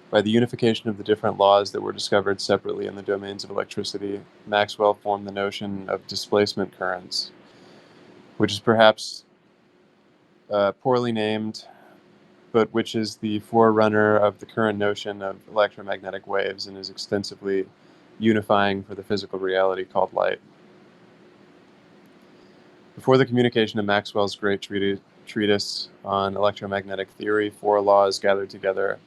by the unification of the different laws that were discovered separately in the domains of electricity, Maxwell formed the notion of displacement currents, which is perhaps poorly named, but which is the forerunner of the current notion of electromagnetic waves and is extensively unifying for the physical reality called light. Before the communication of Maxwell's great treatise on electromagnetic theory, four laws gathered together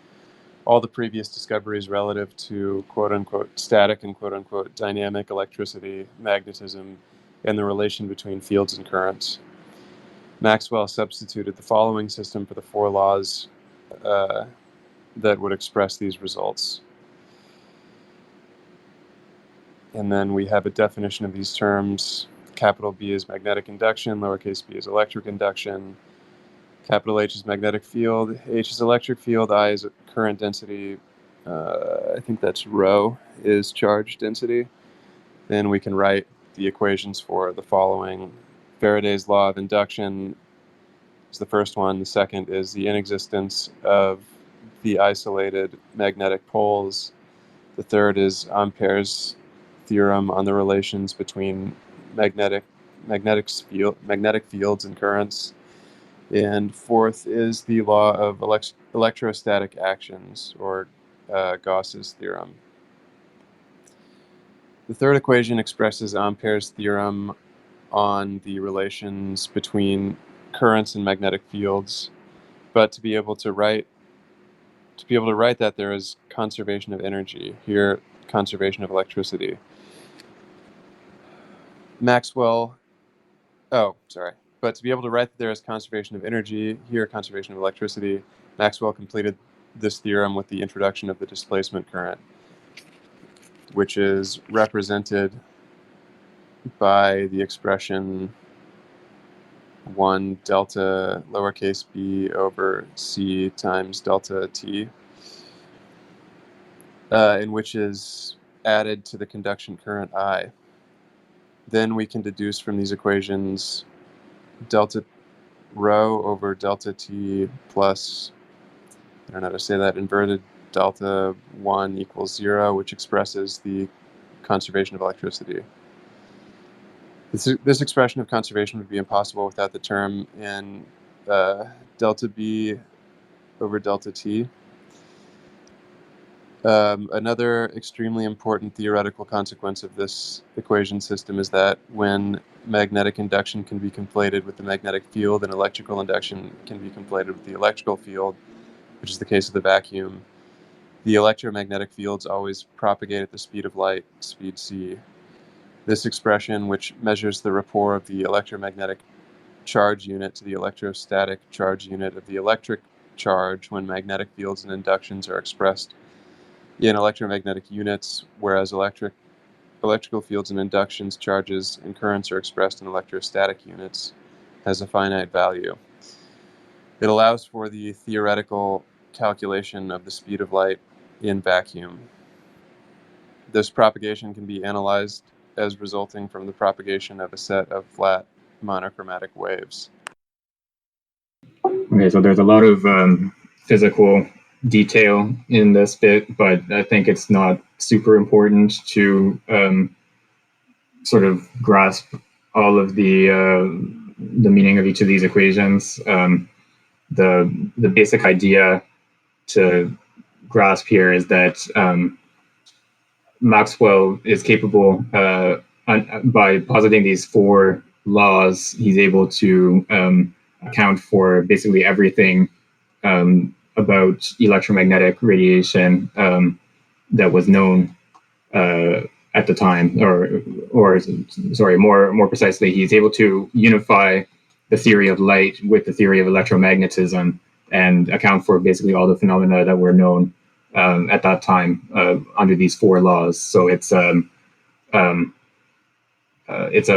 all the previous discoveries relative to quote-unquote static and quote-unquote dynamic electricity, magnetism, and the relation between fields and currents. Maxwell substituted the following system for the four laws that would express these results. And then we have a definition of these terms. Capital B is magnetic induction, lowercase b is electric induction, capital H is magnetic field, H is electric field, I is current density, I think that's rho is charge density. Then we can write the equations for the following. Faraday's law of induction is the first one. The second is the inexistence of the isolated magnetic poles. The third is Ampere's theorem on the relations between magnetic fields and currents. And fourth is the law of electrostatic actions, or Gauss's theorem. The third equation expresses Ampere's theorem on the relations between currents and magnetic fields, but to be able to write that, there is conservation of energy, here conservation of electricity. But to be able to write that there is conservation of energy, here conservation of electricity, Maxwell completed this theorem with the introduction of the displacement current, which is represented by the expression 1 delta lowercase b over c times delta t, and which is added to the conduction current I. Then we can deduce from these equations delta rho over delta t plus, I don't know how to say that, inverted delta 1 equals 0, which expresses the conservation of electricity. This expression of conservation would be impossible without the term in delta b over delta t. Another extremely important theoretical consequence of this equation system is that when magnetic induction can be conflated with the magnetic field and electrical induction can be conflated with the electrical field, which is the case of the vacuum, the electromagnetic fields always propagate at the speed of light, speed c. This expression, which measures the rapport of the electromagnetic charge unit to the electrostatic charge unit of the electric charge when magnetic fields and inductions are expressed in electromagnetic units, whereas electrical fields and inductions, charges, and currents are expressed in electrostatic units, has a finite value. It allows for the theoretical calculation of the speed of light in vacuum. This propagation can be analyzed as resulting from the propagation of a set of flat monochromatic waves. Okay, so there's a lot of physical detail in this bit, but I think it's not super important to sort of grasp all of the meaning of each of these equations. The basic idea to grasp here is that Maxwell is capable, by positing these four laws, he's able to account for basically everything about electromagnetic radiation that was known at the time, or sorry, more precisely, he's able to unify the theory of light with the theory of electromagnetism and account for basically all the phenomena that were known at that time under these four laws. So it's a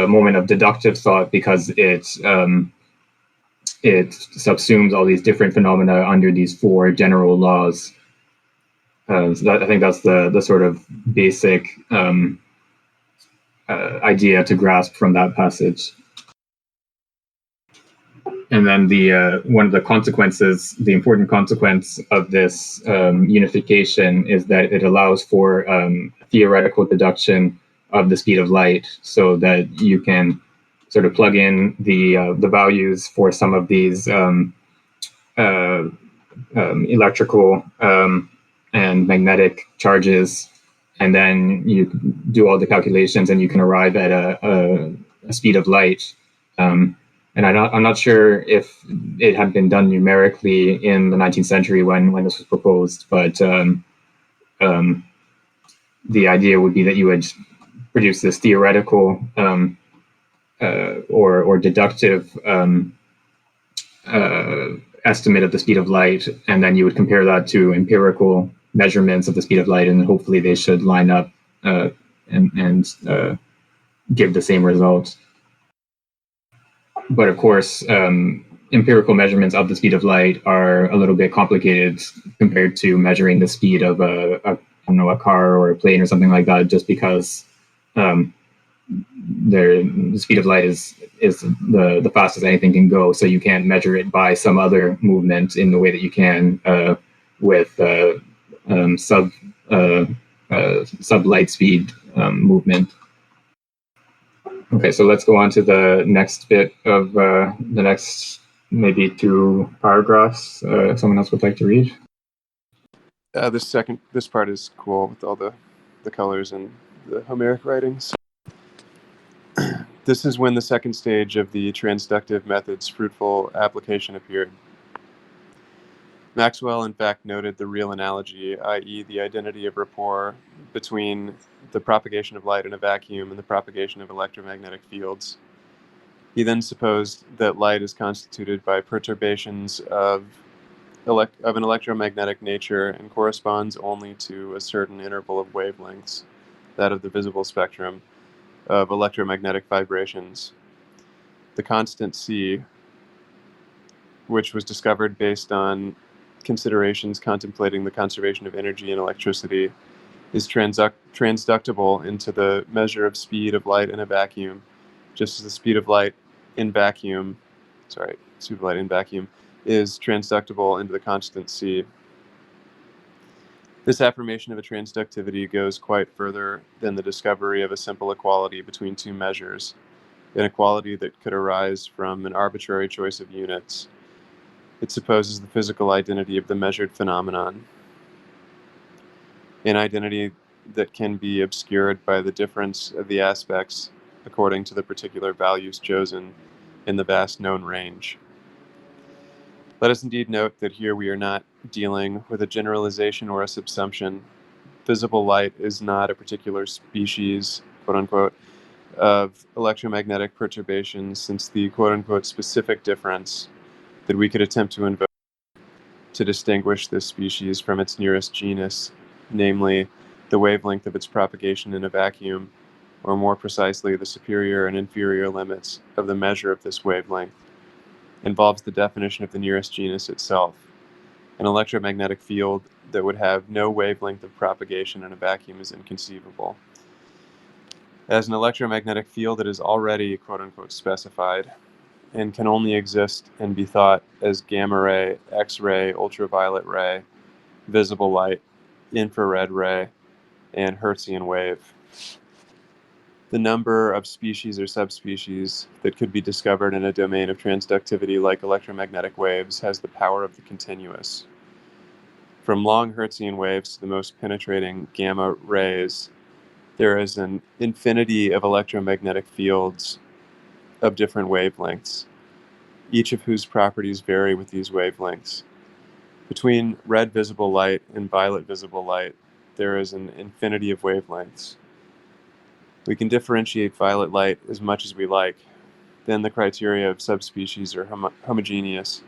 moment of deductive thought because it subsumes all these different phenomena under these four general laws. So I think that's the sort of basic idea to grasp from that passage. And then the one of the consequences, the important consequence of this unification is that it allows for theoretical deduction of the speed of light, so that you can sort of plug in the values for some of these electrical and magnetic charges, and then you do all the calculations and you can arrive at a speed of light. And I'm not sure if it had been done numerically in the 19th century when this was proposed, but the idea would be that you would produce this theoretical or deductive estimate of the speed of light, and then you would compare that to empirical measurements of the speed of light, and hopefully they should line up and give the same result. But of course, empirical measurements of the speed of light are a little bit complicated compared to measuring the speed of a car or a plane or something like that, just because the speed of light is the fastest anything can go, so you can't measure it by some other movement in the way that you can with sub light speed movement. Okay, so let's go on to the next bit of the next maybe two paragraphs. Someone else would like to read? This part is cool with all the colors and the Homeric writings. This is when the second stage of the transductive method's fruitful application appeared. Maxwell, in fact, noted the real analogy, i.e. the identity of rapport between the propagation of light in a vacuum and the propagation of electromagnetic fields. He then supposed that light is constituted by perturbations of an electromagnetic nature and corresponds only to a certain interval of wavelengths, that of the visible spectrum, of electromagnetic vibrations. The constant C, which was discovered based on considerations contemplating the conservation of energy and electricity, is transductible into the measure of speed of light in a vacuum, just as the speed of light in vacuum is transductible into the constant C. This affirmation of a transductivity goes quite further than the discovery of a simple equality between two measures, an equality that could arise from an arbitrary choice of units. It supposes the physical identity of the measured phenomenon, an identity that can be obscured by the difference of the aspects according to the particular values chosen in the vast known range. Let us indeed note that here we are not dealing with a generalization or a subsumption. Visible light is not a particular species, quote unquote, of electromagnetic perturbation, since the quote unquote specific difference that we could attempt to invoke to distinguish this species from its nearest genus, namely the wavelength of its propagation in a vacuum, or more precisely the superior and inferior limits of the measure of this wavelength, involves the definition of the nearest genus itself. An electromagnetic field that would have no wavelength of propagation in a vacuum is inconceivable. As an electromagnetic field, it is already quote unquote specified and can only exist and be thought as gamma ray, X-ray, ultraviolet ray, visible light, infrared ray, and Hertzian wave. The number of species or subspecies that could be discovered in a domain of transductivity like electromagnetic waves has the power of the continuous. From long Hertzian waves to the most penetrating gamma rays, there is an infinity of electromagnetic fields of different wavelengths, each of whose properties vary with these wavelengths. Between red visible light and violet visible light, there is an infinity of wavelengths. We can differentiate violet light as much as we like. Then the criteria of subspecies are homogeneous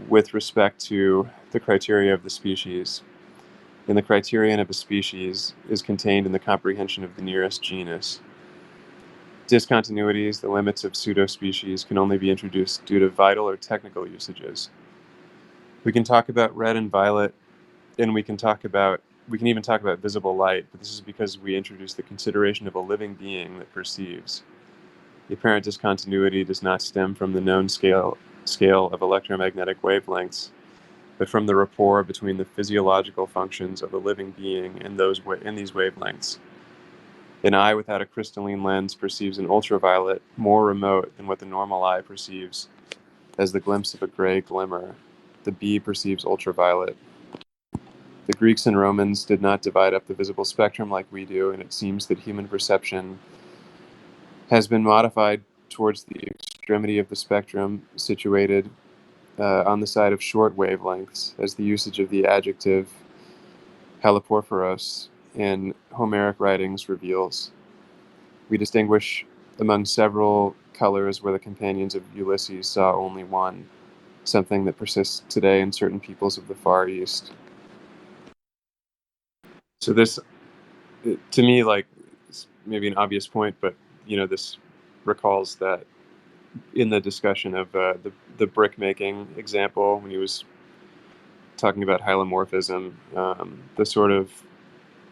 with respect to the criteria of the species. And the criterion of a species is contained in the comprehension of the nearest genus. Discontinuities, the limits of pseudospecies, can only be introduced due to vital or technical usages. We can talk about red and violet, and we can even talk about visible light, but this is because we introduce the consideration of a living being that perceives. The apparent discontinuity does not stem from the known scale of electromagnetic wavelengths, but from the rapport between the physiological functions of a living being and these wavelengths. An eye without a crystalline lens perceives an ultraviolet more remote than what the normal eye perceives as the glimpse of a gray glimmer. The bee perceives ultraviolet. The Greeks and Romans did not divide up the visible spectrum like we do, and it seems that human perception has been modified towards the extremity of the spectrum, situated on the side of short wavelengths, as the usage of the adjective haloporphoros in Homeric writings reveals. We distinguish among several colors where the companions of Ulysses saw only one, something that persists today in certain peoples of the Far East. So this, to me, like, maybe an obvious point, but this recalls that in the discussion of the brick making example, when he was talking about hylomorphism, the sort of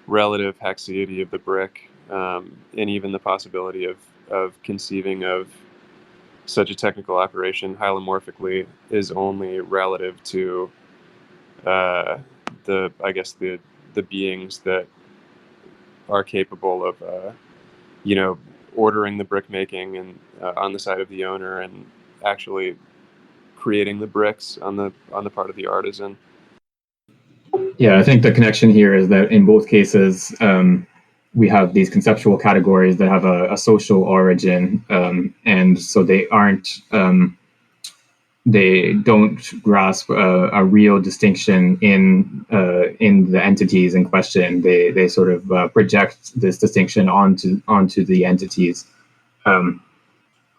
relative haxiety of the brick, and even the possibility of conceiving of such a technical operation hylomorphically is only relative to the beings that are capable of ordering the brick making and on the side of the owner, and actually creating the bricks on the part of the artisan. Yeah, I think the connection here is that in both cases, we have these conceptual categories that have a social origin, and so they don't grasp a real distinction in the entities in question. They sort of project this distinction onto the entities.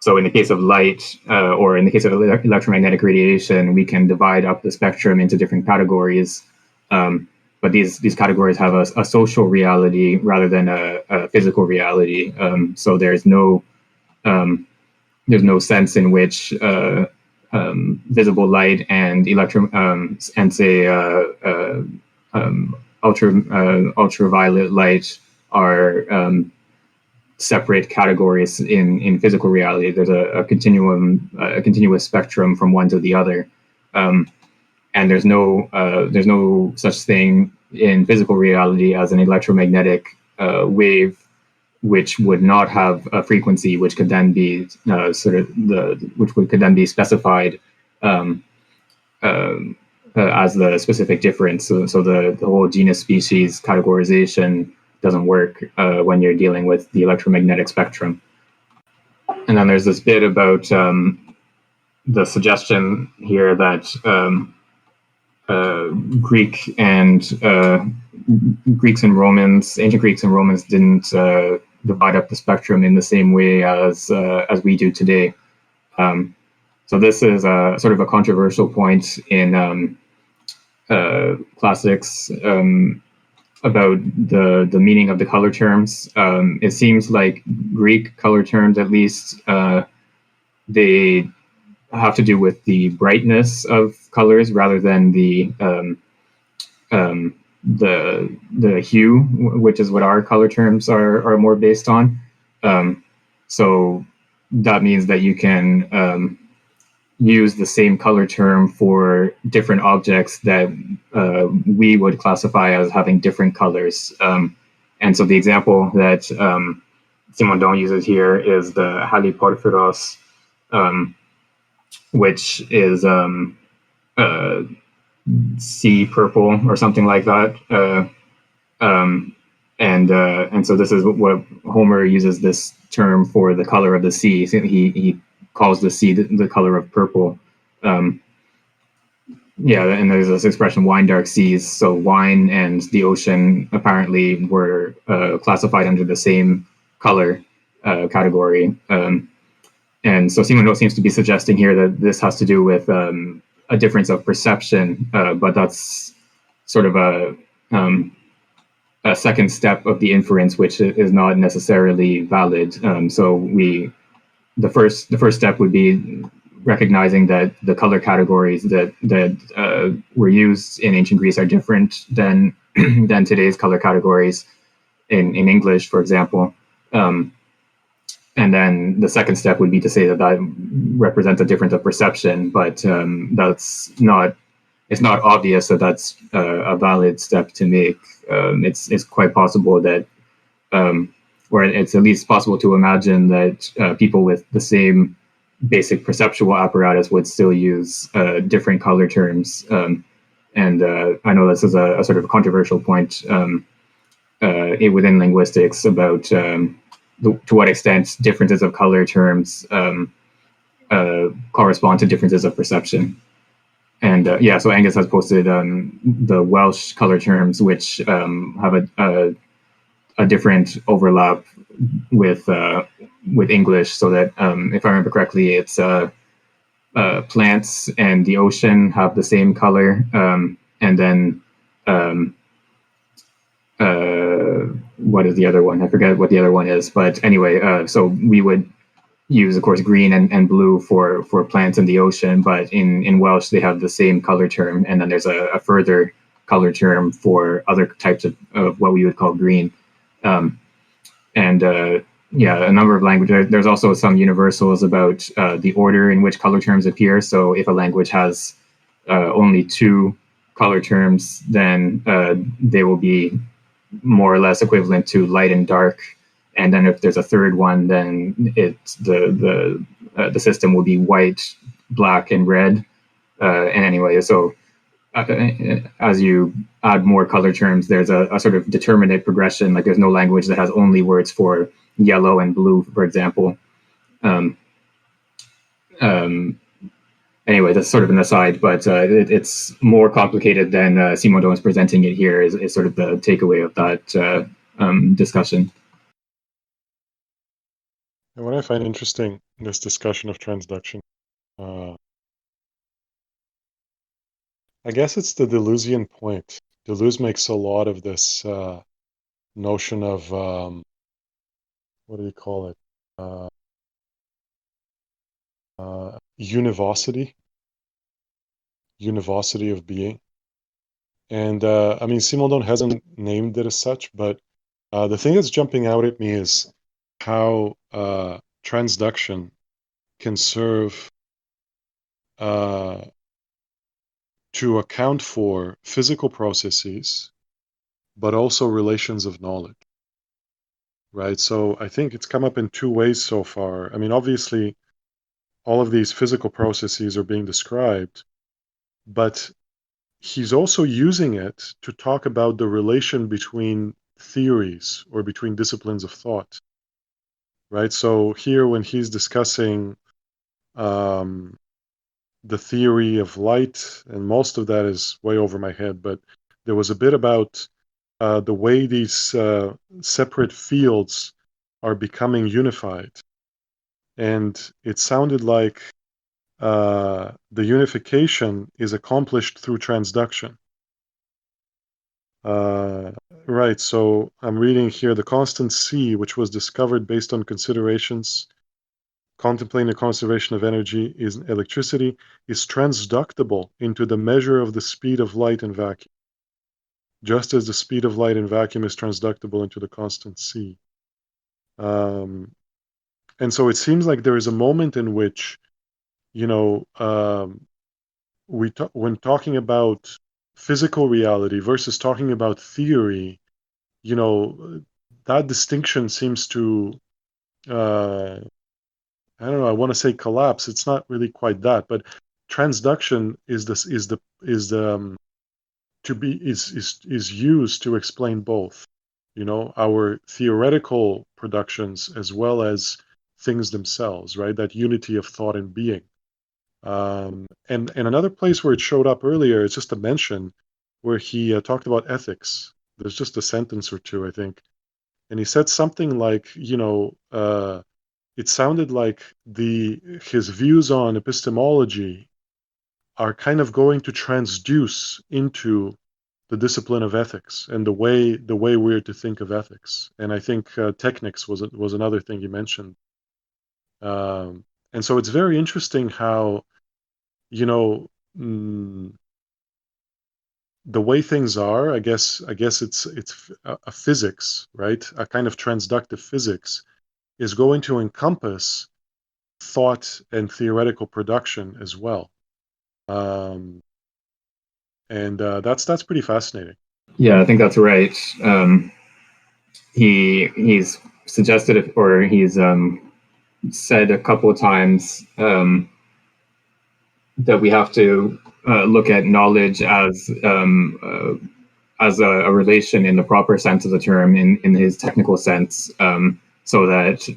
So in the case of light, or in the case of electromagnetic radiation, we can divide up the spectrum into different categories. But these categories have a social reality rather than a physical reality. So there's no sense in which visible light and ultraviolet light are separate categories in physical reality. There's a continuous spectrum from one to the other, and there's no such thing in physical reality as an electromagnetic wave, which would not have a frequency, which could then be could then be specified as the specific difference. So the whole genus species categorization doesn't work when you're dealing with the electromagnetic spectrum. And then there's this bit about the suggestion here that ancient Greeks and Romans didn't divide up the spectrum in the same way as we do today. So this is a sort of a controversial point in classics about the meaning of the color terms. It seems like Greek color terms, at least, they have to do with the brightness of colors rather than the hue, which is what our color terms are more based on. So that means that you can use the same color term for different objects that we would classify as having different colors. And so the example that Simondon uses here is the haliporphyros, which is sea purple or something like that. and so this is what Homer uses this term for the color of the sea. So he calls the sea the color of purple. Yeah, and there's this expression, wine dark seas. So wine and the ocean apparently were classified under the same color category. And so Simondon seems to be suggesting here that this has to do with a difference of perception, but that's sort of a second step of the inference, which is not necessarily valid. So the first step would be recognizing that the color categories that were used in ancient Greece are different than than today's color categories in English, for example. And then the second step would be to say that that represents a difference of perception, but that's not. It's not obvious that that's a valid step to make. It's quite possible that, or it's at least possible to imagine that people with the same basic perceptual apparatus would still use different color terms. And I know this is a sort of controversial point within linguistics about to what extent differences of color terms correspond to differences of perception. And yeah, so Angus has posted the Welsh color terms, which have a different overlap with English, so that if I remember correctly, it's plants and the ocean have the same color, and then what is the other one? I forget what the other one is, but anyway, so we would use, of course, green and blue for plants in the ocean, but in Welsh they have the same color term, and then there's a further color term for other types of what we would call green. And yeah, a number of languages. There's also some universals about the order in which color terms appear. So if a language has only two color terms, then they will be more or less equivalent to light and dark. And then if there's a third one, then the system will be white, black, and red. And anyway, so as you add more color terms, there's a sort of determinate progression. Like there's no language that has only words for yellow and blue, for example. Anyway, that's sort of an aside, but it's more complicated than Simondon is presenting it here, is sort of the takeaway of that discussion. And what I find interesting in this discussion of transduction, I guess it's the Deleuzian point. Deleuze makes a lot of this notion of, what do you call it? Univocity of being. And I mean, Simondon hasn't named it as such, but the thing that's jumping out at me is how transduction can serve to account for physical processes, but also relations of knowledge, right? So I think it's come up in two ways so far. I mean, obviously, all of these physical processes are being described, but he's also using it to talk about the relation between theories or between disciplines of thought, right? So here, when he's discussing the theory of light, and most of that is way over my head, but there was a bit about the way these separate fields are becoming unified. And it sounded like the unification is accomplished through transduction. Right, so I'm reading here the constant C, which was discovered based on considerations contemplating the conservation of energy is electricity, is transductible into the measure of the speed of light in vacuum, just as the speed of light in vacuum is transductible into the constant C. And so it seems like there is a moment in which, you know, when talking about physical reality versus talking about theory, you know, that distinction seems to I don't know, I want to say collapse. It's not really quite that, but transduction is used to explain both. our theoretical productions as well as things themselves, right? That unity of thought and being. And another place where it showed up earlier is just a mention where he talked about ethics. There's just a sentence or two, I think. And he said something like, it sounded like his views on epistemology are kind of going to transduce into the discipline of ethics and the way we're to think of ethics. And I think technics was another thing he mentioned. And so it's very interesting how, mm, the way things are. I guess it's a physics, right? A kind of transductive physics is going to encompass thought and theoretical production as well. And that's pretty fascinating. Yeah, I think that's right. He's suggested, or he's said a couple of times, that we have to look at knowledge as a relation in the proper sense of the term, in his technical sense, so that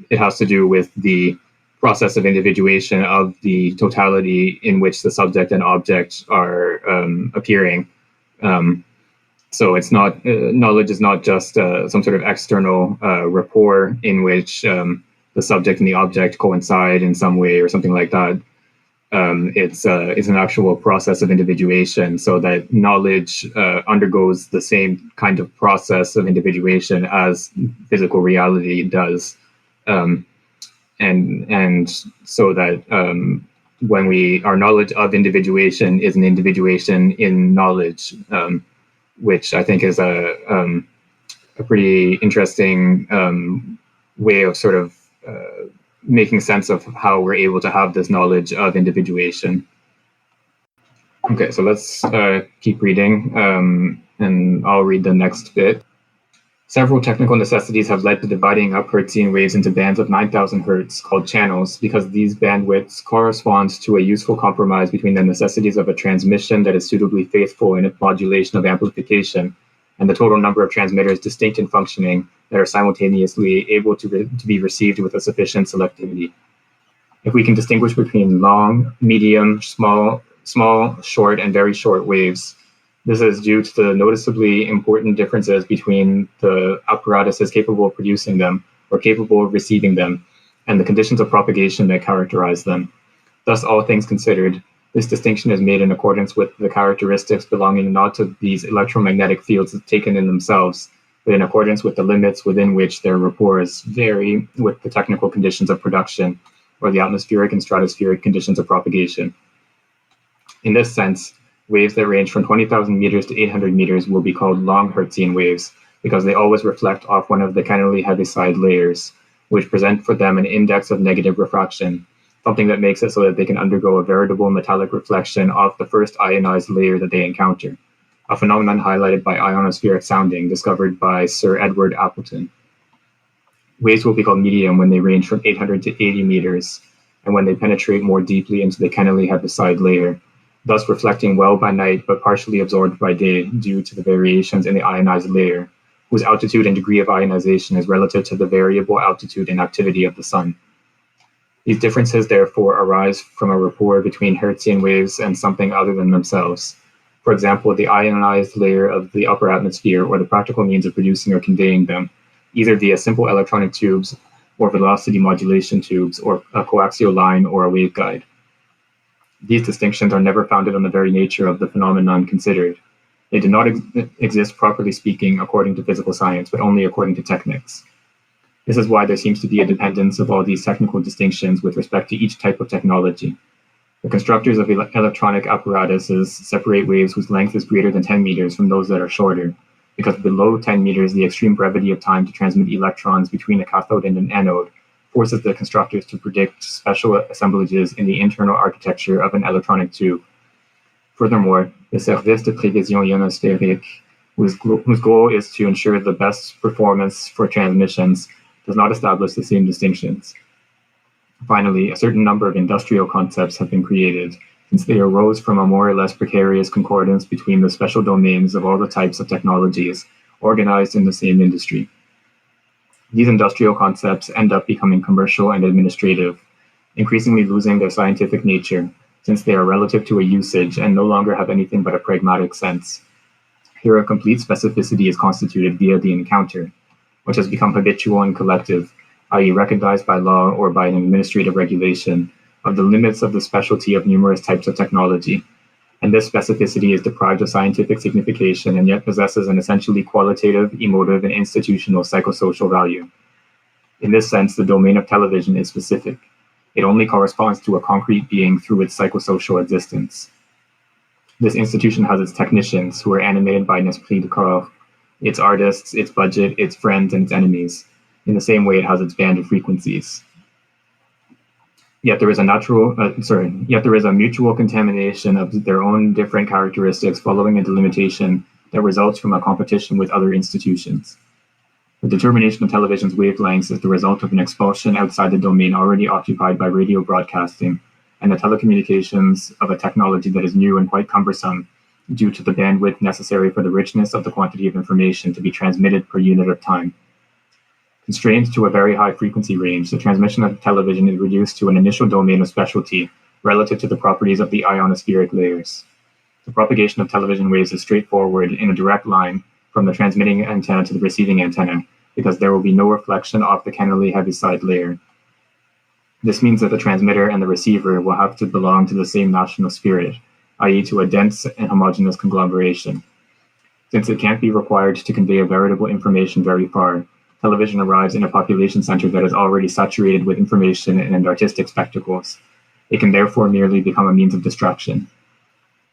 it has to do with the process of individuation of the totality in which the subject and object are appearing. So it's not knowledge is not just some sort of external rapport in which the subject and the object coincide in some way or something like that. It's an actual process of individuation, so that knowledge undergoes the same kind of process of individuation as physical reality does, and so that when our knowledge of individuation is an individuation in knowledge, which I think is a pretty interesting way of sort of making sense of how we're able to have this knowledge of individuation. Okay, so let's keep reading, and I'll read the next bit. Several technical necessities have led to dividing up Hertzian waves into bands of 9,000 Hertz, called channels, because these bandwidths correspond to a useful compromise between the necessities of a transmission that is suitably faithful in its modulation of amplification, and the total number of transmitters distinct in functioning that are simultaneously able to be received with a sufficient selectivity. If we can distinguish between long, medium, small, short, and very short waves, this is due to the noticeably important differences between the apparatuses capable of producing them or capable of receiving them, and the conditions of propagation that characterize them. Thus, all things considered, this distinction is made in accordance with the characteristics belonging not to these electromagnetic fields taken in themselves, but in accordance with the limits within which their rapports vary with the technical conditions of production, or the atmospheric and stratospheric conditions of propagation. In this sense, waves that range from 20,000 meters to 800 meters will be called long Hertzian waves, because they always reflect off one of the Kennelly heaviside layers, which present for them an index of negative refraction, something that makes it so that they can undergo a veritable metallic reflection off the first ionized layer that they encounter, a phenomenon highlighted by ionospheric sounding discovered by Sir Edward Appleton. Waves will be called medium when they range from 800 to 80 meters, and when they penetrate more deeply into the Kennelly heaviside layer, thus reflecting well by night but partially absorbed by day due to the variations in the ionized layer, whose altitude and degree of ionization is relative to the variable altitude and activity of the sun. These differences therefore arise from a rapport between Hertzian waves and something other than themselves. For example, the ionized layer of the upper atmosphere, or the practical means of producing or conveying them, either via simple electronic tubes or velocity modulation tubes, or a coaxial line or a waveguide. These distinctions are never founded on the very nature of the phenomenon considered. They do not exist, properly speaking, according to physical science, but only according to techniques. This is why there seems to be a dependence of all these technical distinctions with respect to each type of technology. The constructors of electronic apparatuses separate waves whose length is greater than 10 meters from those that are shorter, because below 10 meters, the extreme brevity of time to transmit electrons between a cathode and an anode forces the constructors to predict special assemblages in the internal architecture of an electronic tube. Furthermore, the Service de Prévision Ionosphérique, whose goal is to ensure the best performance for transmissions, does not establish the same distinctions. Finally, a certain number of industrial concepts have been created, since they arose from a more or less precarious concordance between the special domains of all the types of technologies, organized in the same industry. These industrial concepts end up becoming commercial and administrative, increasingly losing their scientific nature, since they are relative to a usage and no longer have anything but a pragmatic sense. Here, a complete specificity is constituted via the encounter, which has become habitual and collective, i.e., recognized by law or by an administrative regulation, of the limits of the specialty of numerous types of technology. And this specificity is deprived of scientific signification and yet possesses an essentially qualitative, emotive, and institutional psychosocial value. In this sense, the domain of television is specific. It only corresponds to a concrete being through its psychosocial existence. This institution has its technicians, who are animated by an esprit de corps, its artists, its budget, its friends, and its enemies. In the same way, it has its band of frequencies. Yet there is a mutual contamination of their own different characteristics following a delimitation that results from a competition with other institutions. The determination of television's wavelengths is the result of an expulsion outside the domain already occupied by radio broadcasting, and the telecommunications of a technology that is new and quite cumbersome due to the bandwidth necessary for the richness of the quantity of information to be transmitted per unit of time. Constrained to a very high frequency range, the transmission of television is reduced to an initial domain of specialty relative to the properties of the ionospheric layers. The propagation of television waves is straightforward in a direct line from the transmitting antenna to the receiving antenna, because there will be no reflection off the Kennelly Heaviside layer. This means that the transmitter and the receiver will have to belong to the same national spirit, i.e., to a dense and homogeneous conglomeration. Since it can't be required to convey a veritable information very far, television arrives in a population center that is already saturated with information and artistic spectacles. It can therefore merely become a means of distraction.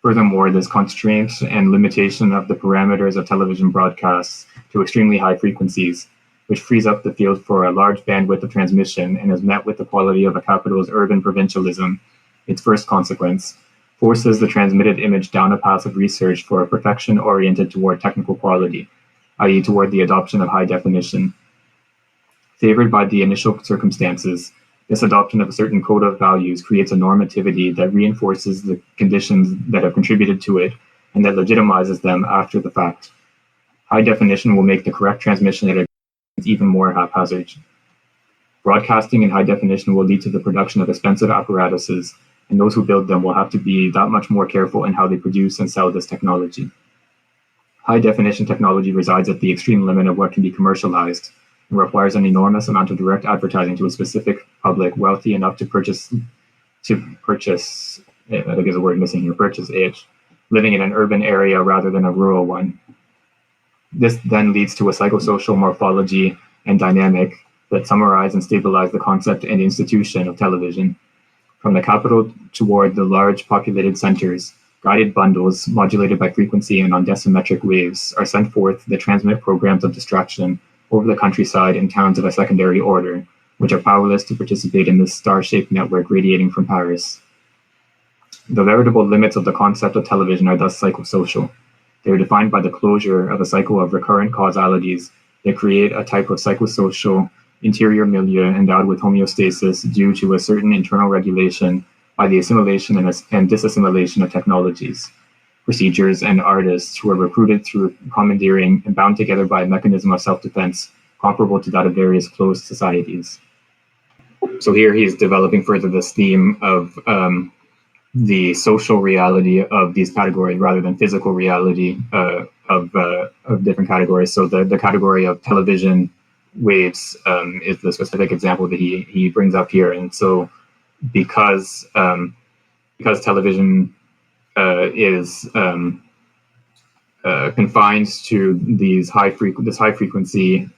Furthermore, this constraint and limitation of the parameters of television broadcasts to extremely high frequencies, which frees up the field for a large bandwidth of transmission and is met with the quality of a capital's urban provincialism, its first consequence, forces the transmitted image down a path of research for a perfection oriented toward technical quality, i.e., toward the adoption of high definition. Favored by the initial circumstances, this adoption of a certain code of values creates a normativity that reinforces the conditions that have contributed to it and that legitimizes them after the fact. High definition will make the correct transmission at even more haphazard. Broadcasting in high definition will lead to the production of expensive apparatuses, and those who build them will have to be that much more careful in how they produce and sell this technology. High definition technology resides at the extreme limit of what can be commercialized and requires an enormous amount of direct advertising to a specific public wealthy enough to purchase I think there's a word missing here, purchase it, living in an urban area rather than a rural one. This then leads to a psychosocial morphology and dynamic that summarize and stabilize the concept and institution of television. From the capital toward the large populated centers, guided bundles, modulated by frequency and on decimetric waves, are sent forth that transmit programs of distraction over the countryside and towns of a secondary order, which are powerless to participate in this star-shaped network radiating from Paris. The veritable limits of the concept of television are thus psychosocial. They are defined by the closure of a cycle of recurrent causalities that create a type of psychosocial interior milieu endowed with homeostasis due to a certain internal regulation by the assimilation and disassimilation of technologies, procedures, and artists who are recruited through commandeering and bound together by a mechanism of self-defense comparable to that of various closed societies. So here he's developing further this theme of the social reality of these categories rather than physical reality of different categories. So the category of television waves is the specific example that he brings up here. And so because television is confined to this high frequency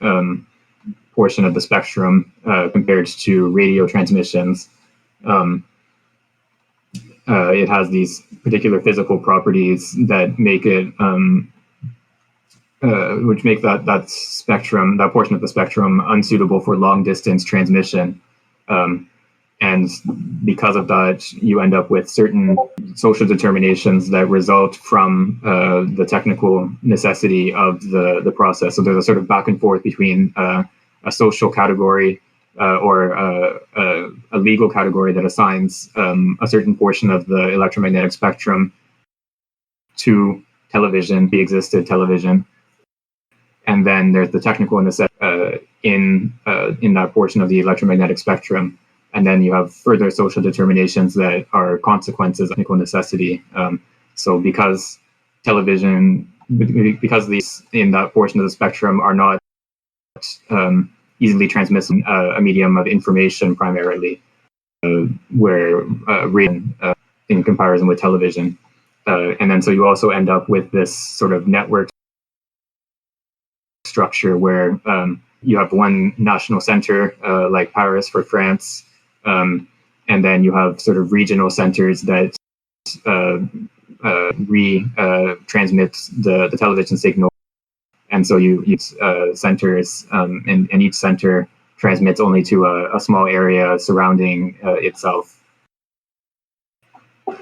portion of the spectrum compared to radio transmissions, it has these particular physical properties that make it, which make that spectrum, that portion of the spectrum, unsuitable for long distance transmission. And because of that, you end up with certain social determinations that result from the technical necessity of the process. So there's a sort of back and forth between a social category or a legal category that assigns a certain portion of the electromagnetic spectrum to television, pre-existed television, and then there's the technical necessity in that portion of the electromagnetic spectrum. And then you have further social determinations that are consequences of technical necessity. So because these in that portion of the spectrum are not easily transmissible, a medium of information primarily, where radio in comparison with television. And then so you also end up with this sort of network structure where you have one national center, like Paris for France, and then you have sort of regional centers that transmit the television signal. And so you use centers, and each center transmits only to a small area surrounding itself.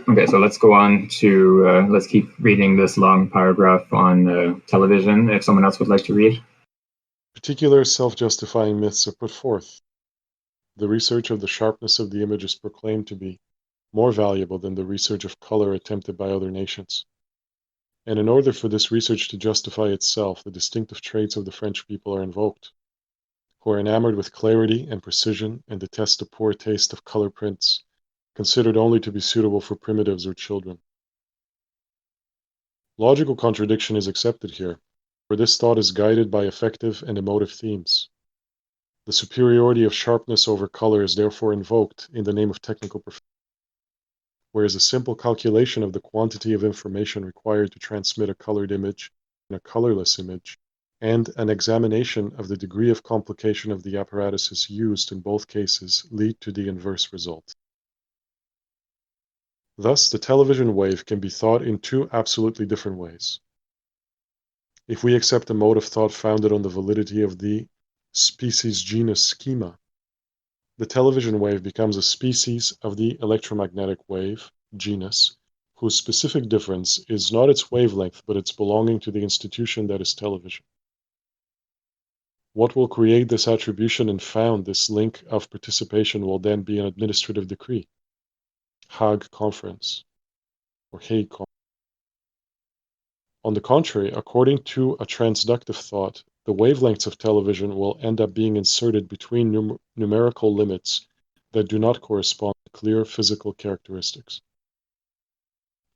Okay, so let's go on to, let's keep reading this long paragraph on television, if someone else would like to read. Particular self-justifying myths are put forth. The research of the sharpness of the image is proclaimed to be more valuable than the research of color attempted by other nations. And in order for this research to justify itself, the distinctive traits of the French people are invoked, who are enamored with clarity and precision and detest the poor taste of color prints, considered only to be suitable for primitives or children. Logical contradiction is accepted here, for this thought is guided by effective and emotive themes. The superiority of sharpness over color is therefore invoked in the name of technical perfection, whereas a simple calculation of the quantity of information required to transmit a colored image and a colorless image, and an examination of the degree of complication of the apparatuses used in both cases lead to the inverse result. Thus, the television wave can be thought in two absolutely different ways. If we accept a mode of thought founded on the validity of the species-genus schema, the television wave becomes a species of the electromagnetic wave genus, whose specific difference is not its wavelength but its belonging to the institution that is television. What will create this attribution and found this link of participation will then be an administrative decree, Hague Conference, or Hague Conference. On the contrary, according to a transductive thought, the wavelengths of television will end up being inserted between numerical limits that do not correspond to clear physical characteristics.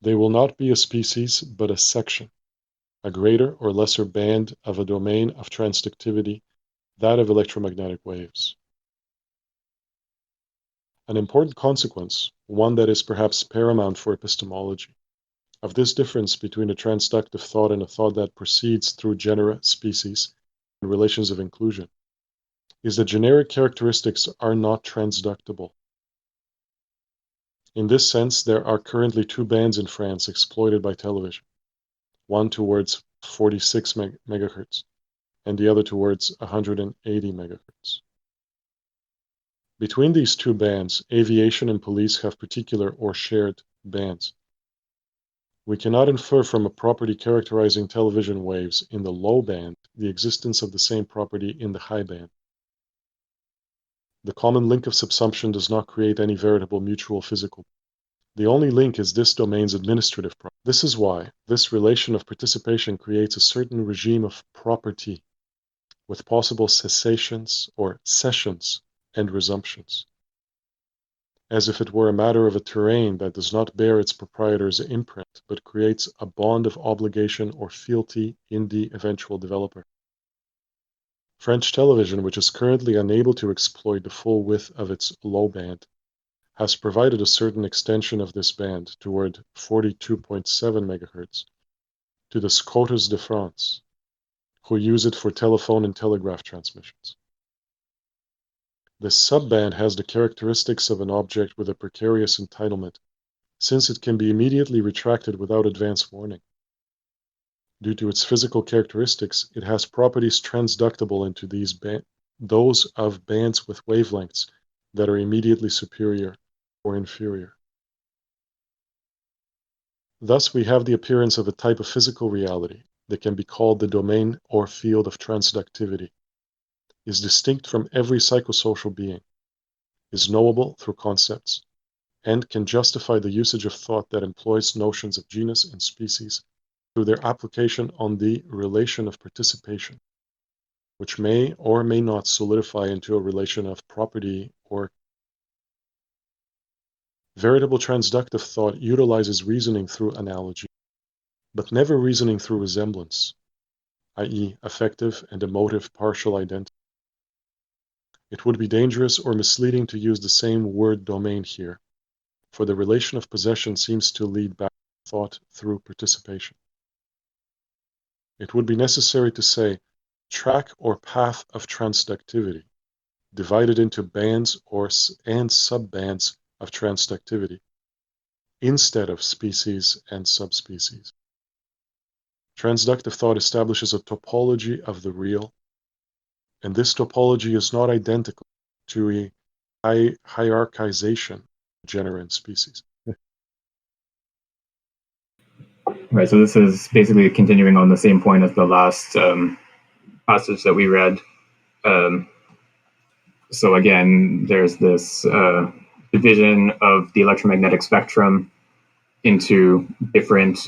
They will not be a species, but a section, a greater or lesser band of a domain of transductivity, that of electromagnetic waves. An important consequence, one that is perhaps paramount for epistemology, of this difference between a transductive thought and a thought that proceeds through genera, species, and relations of inclusion, is that generic characteristics are not transductible. In this sense, there are currently two bands in France exploited by television, one towards 46 MHz and the other towards 180 MHz. Between these two bands, aviation and police have particular or shared bands. We cannot infer from a property characterizing television waves in the low band the existence of the same property in the high band. The common link of subsumption does not create any veritable mutual physical. The only link is this domain's administrative property. This is why this relation of participation creates a certain regime of property, with possible cessations or sessions and resumptions, as if it were a matter of a terrain that does not bear its proprietor's imprint, but creates a bond of obligation or fealty in the eventual developer. French television, which is currently unable to exploit the full width of its low band, has provided a certain extension of this band toward 42.7 MHz to the Scotus de France, who use it for telephone and telegraph transmissions. This subband has the characteristics of an object with a precarious entitlement, since it can be immediately retracted without advance warning. Due to its physical characteristics, it has properties transductible into those of bands with wavelengths that are immediately superior or inferior. Thus, we have the appearance of a type of physical reality that can be called the domain or field of transductivity, is distinct from every psychosocial being, is knowable through concepts, and can justify the usage of thought that employs notions of genus and species through their application on the relation of participation. which may or may not solidify into a relation of property or veritable transductive thought utilizes reasoning through analogy, but never reasoning through resemblance, i.e. affective and emotive partial identity. It would be dangerous or misleading to use the same word domain here, for the relation of possession seems to lead back to thought through participation. It would be necessary to say track or path of transductivity, divided into bands and subbands of transductivity, instead of species and subspecies. Transductive thought establishes a topology of the real, and this topology is not identical to a hierarchization of genera and species. Right, so this is basically continuing on the same point as the last passage that we read. So again, there's this division of the electromagnetic spectrum into different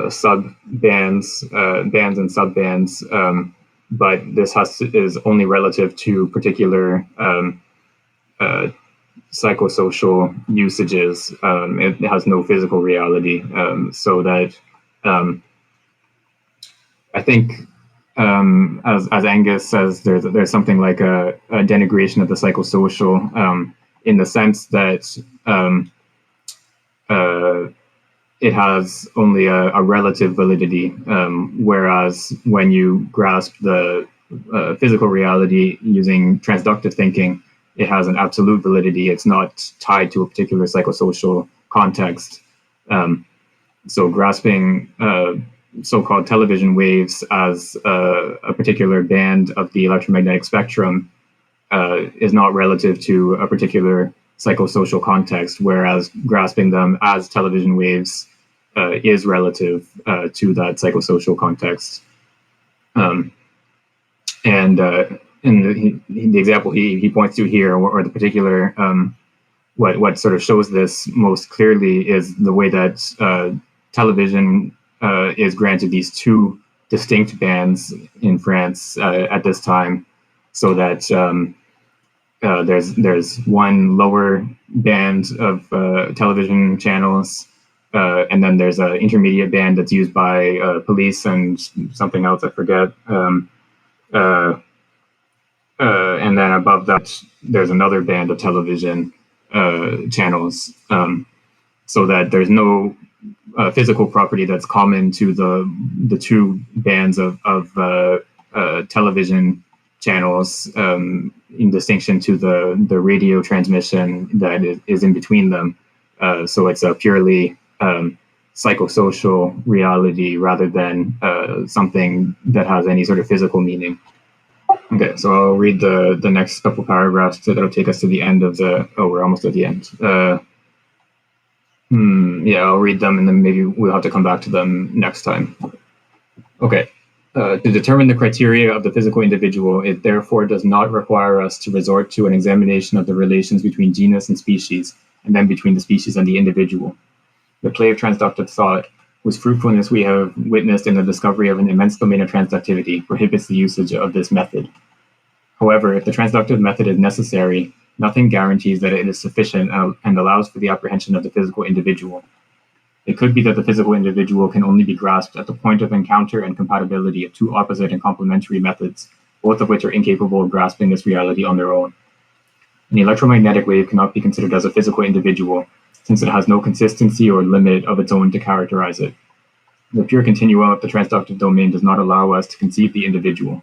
sub-bands, bands and sub-bands, but this is only relative to particular psychosocial usages. It has no physical reality, so that I think, as Angus says, there's something like a denigration of the psychosocial, in the sense that it has only a relative validity, whereas when you grasp the physical reality using transductive thinking, it has an absolute validity. It's not tied to a particular psychosocial context. So grasping so-called television waves as a particular band of the electromagnetic spectrum is not relative to a particular psychosocial context, whereas grasping them as television waves is relative to that psychosocial context. And in the example he points to here, or the particular, what sort of shows this most clearly is the way that television is granted these two distinct bands in France at this time, so that there's one lower band of television channels, and then there's an intermediate band that's used by police and something else I forget. And then above that, there's another band of television channels, so that there's no physical property that's common to the two bands of television channels, in distinction to the radio transmission that is in between them. So it's a purely psychosocial reality rather than something that has any sort of physical meaning. Okay, so I'll read the next couple paragraphs that'll take us to the end of we're almost at the end. Yeah, I'll read them and then maybe we'll have to come back to them next time. Okay. To determine the criteria of the physical individual, it therefore does not require us to resort to an examination of the relations between genus and species, and then between the species and the individual. The play of transductive thought, whose fruitfulness we have witnessed in the discovery of an immense domain of transductivity, prohibits the usage of this method. However, if the transductive method is necessary, nothing guarantees that it is sufficient and allows for the apprehension of the physical individual. It could be that the physical individual can only be grasped at the point of encounter and compatibility of two opposite and complementary methods, both of which are incapable of grasping this reality on their own. An electromagnetic wave cannot be considered as a physical individual, since it has no consistency or limit of its own to characterize it. The pure continuum of the transductive domain does not allow us to conceive the individual.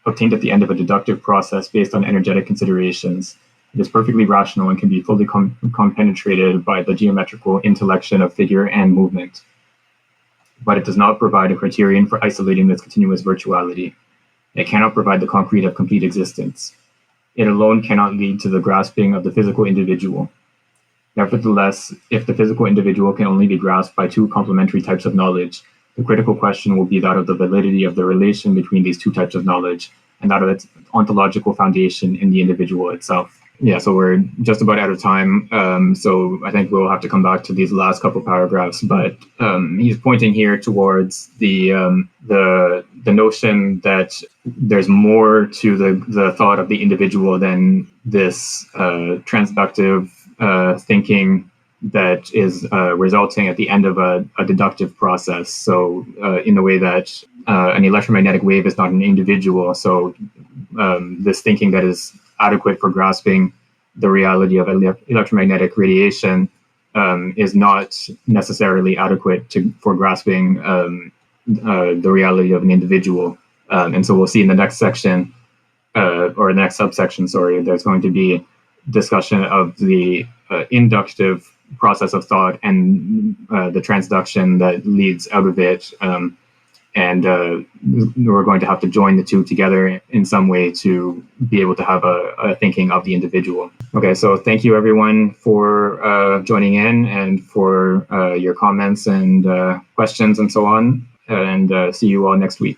Obtained at the end of a deductive process based on energetic considerations, it is perfectly rational and can be fully compenetrated by the geometrical intellection of figure and movement. But it does not provide a criterion for isolating this continuous virtuality. It cannot provide the concrete of complete existence. It alone cannot lead to the grasping of the physical individual. Nevertheless, if the physical individual can only be grasped by two complementary types of knowledge, the critical question will be that of the validity of the relation between these two types of knowledge, and that of its ontological foundation in the individual itself. Yeah, so we're just about out of time. So I think we'll have to come back to these last couple paragraphs. But he's pointing here towards the notion that there's more to the thought of the individual than this transductive thinking that is resulting at the end of a deductive process. So in the way that an electromagnetic wave is not an individual. So this thinking that is adequate for grasping the reality of electromagnetic radiation is not necessarily adequate for grasping the reality of an individual. And so we'll see in the next section, or the next subsection, sorry, there's going to be discussion of the inductive process of thought and the transduction that leads out of it. And we're going to have to join the two together in some way to be able to have a thinking of the individual. Okay, so thank you everyone for joining in and for your comments and questions and so on, and see you all next week.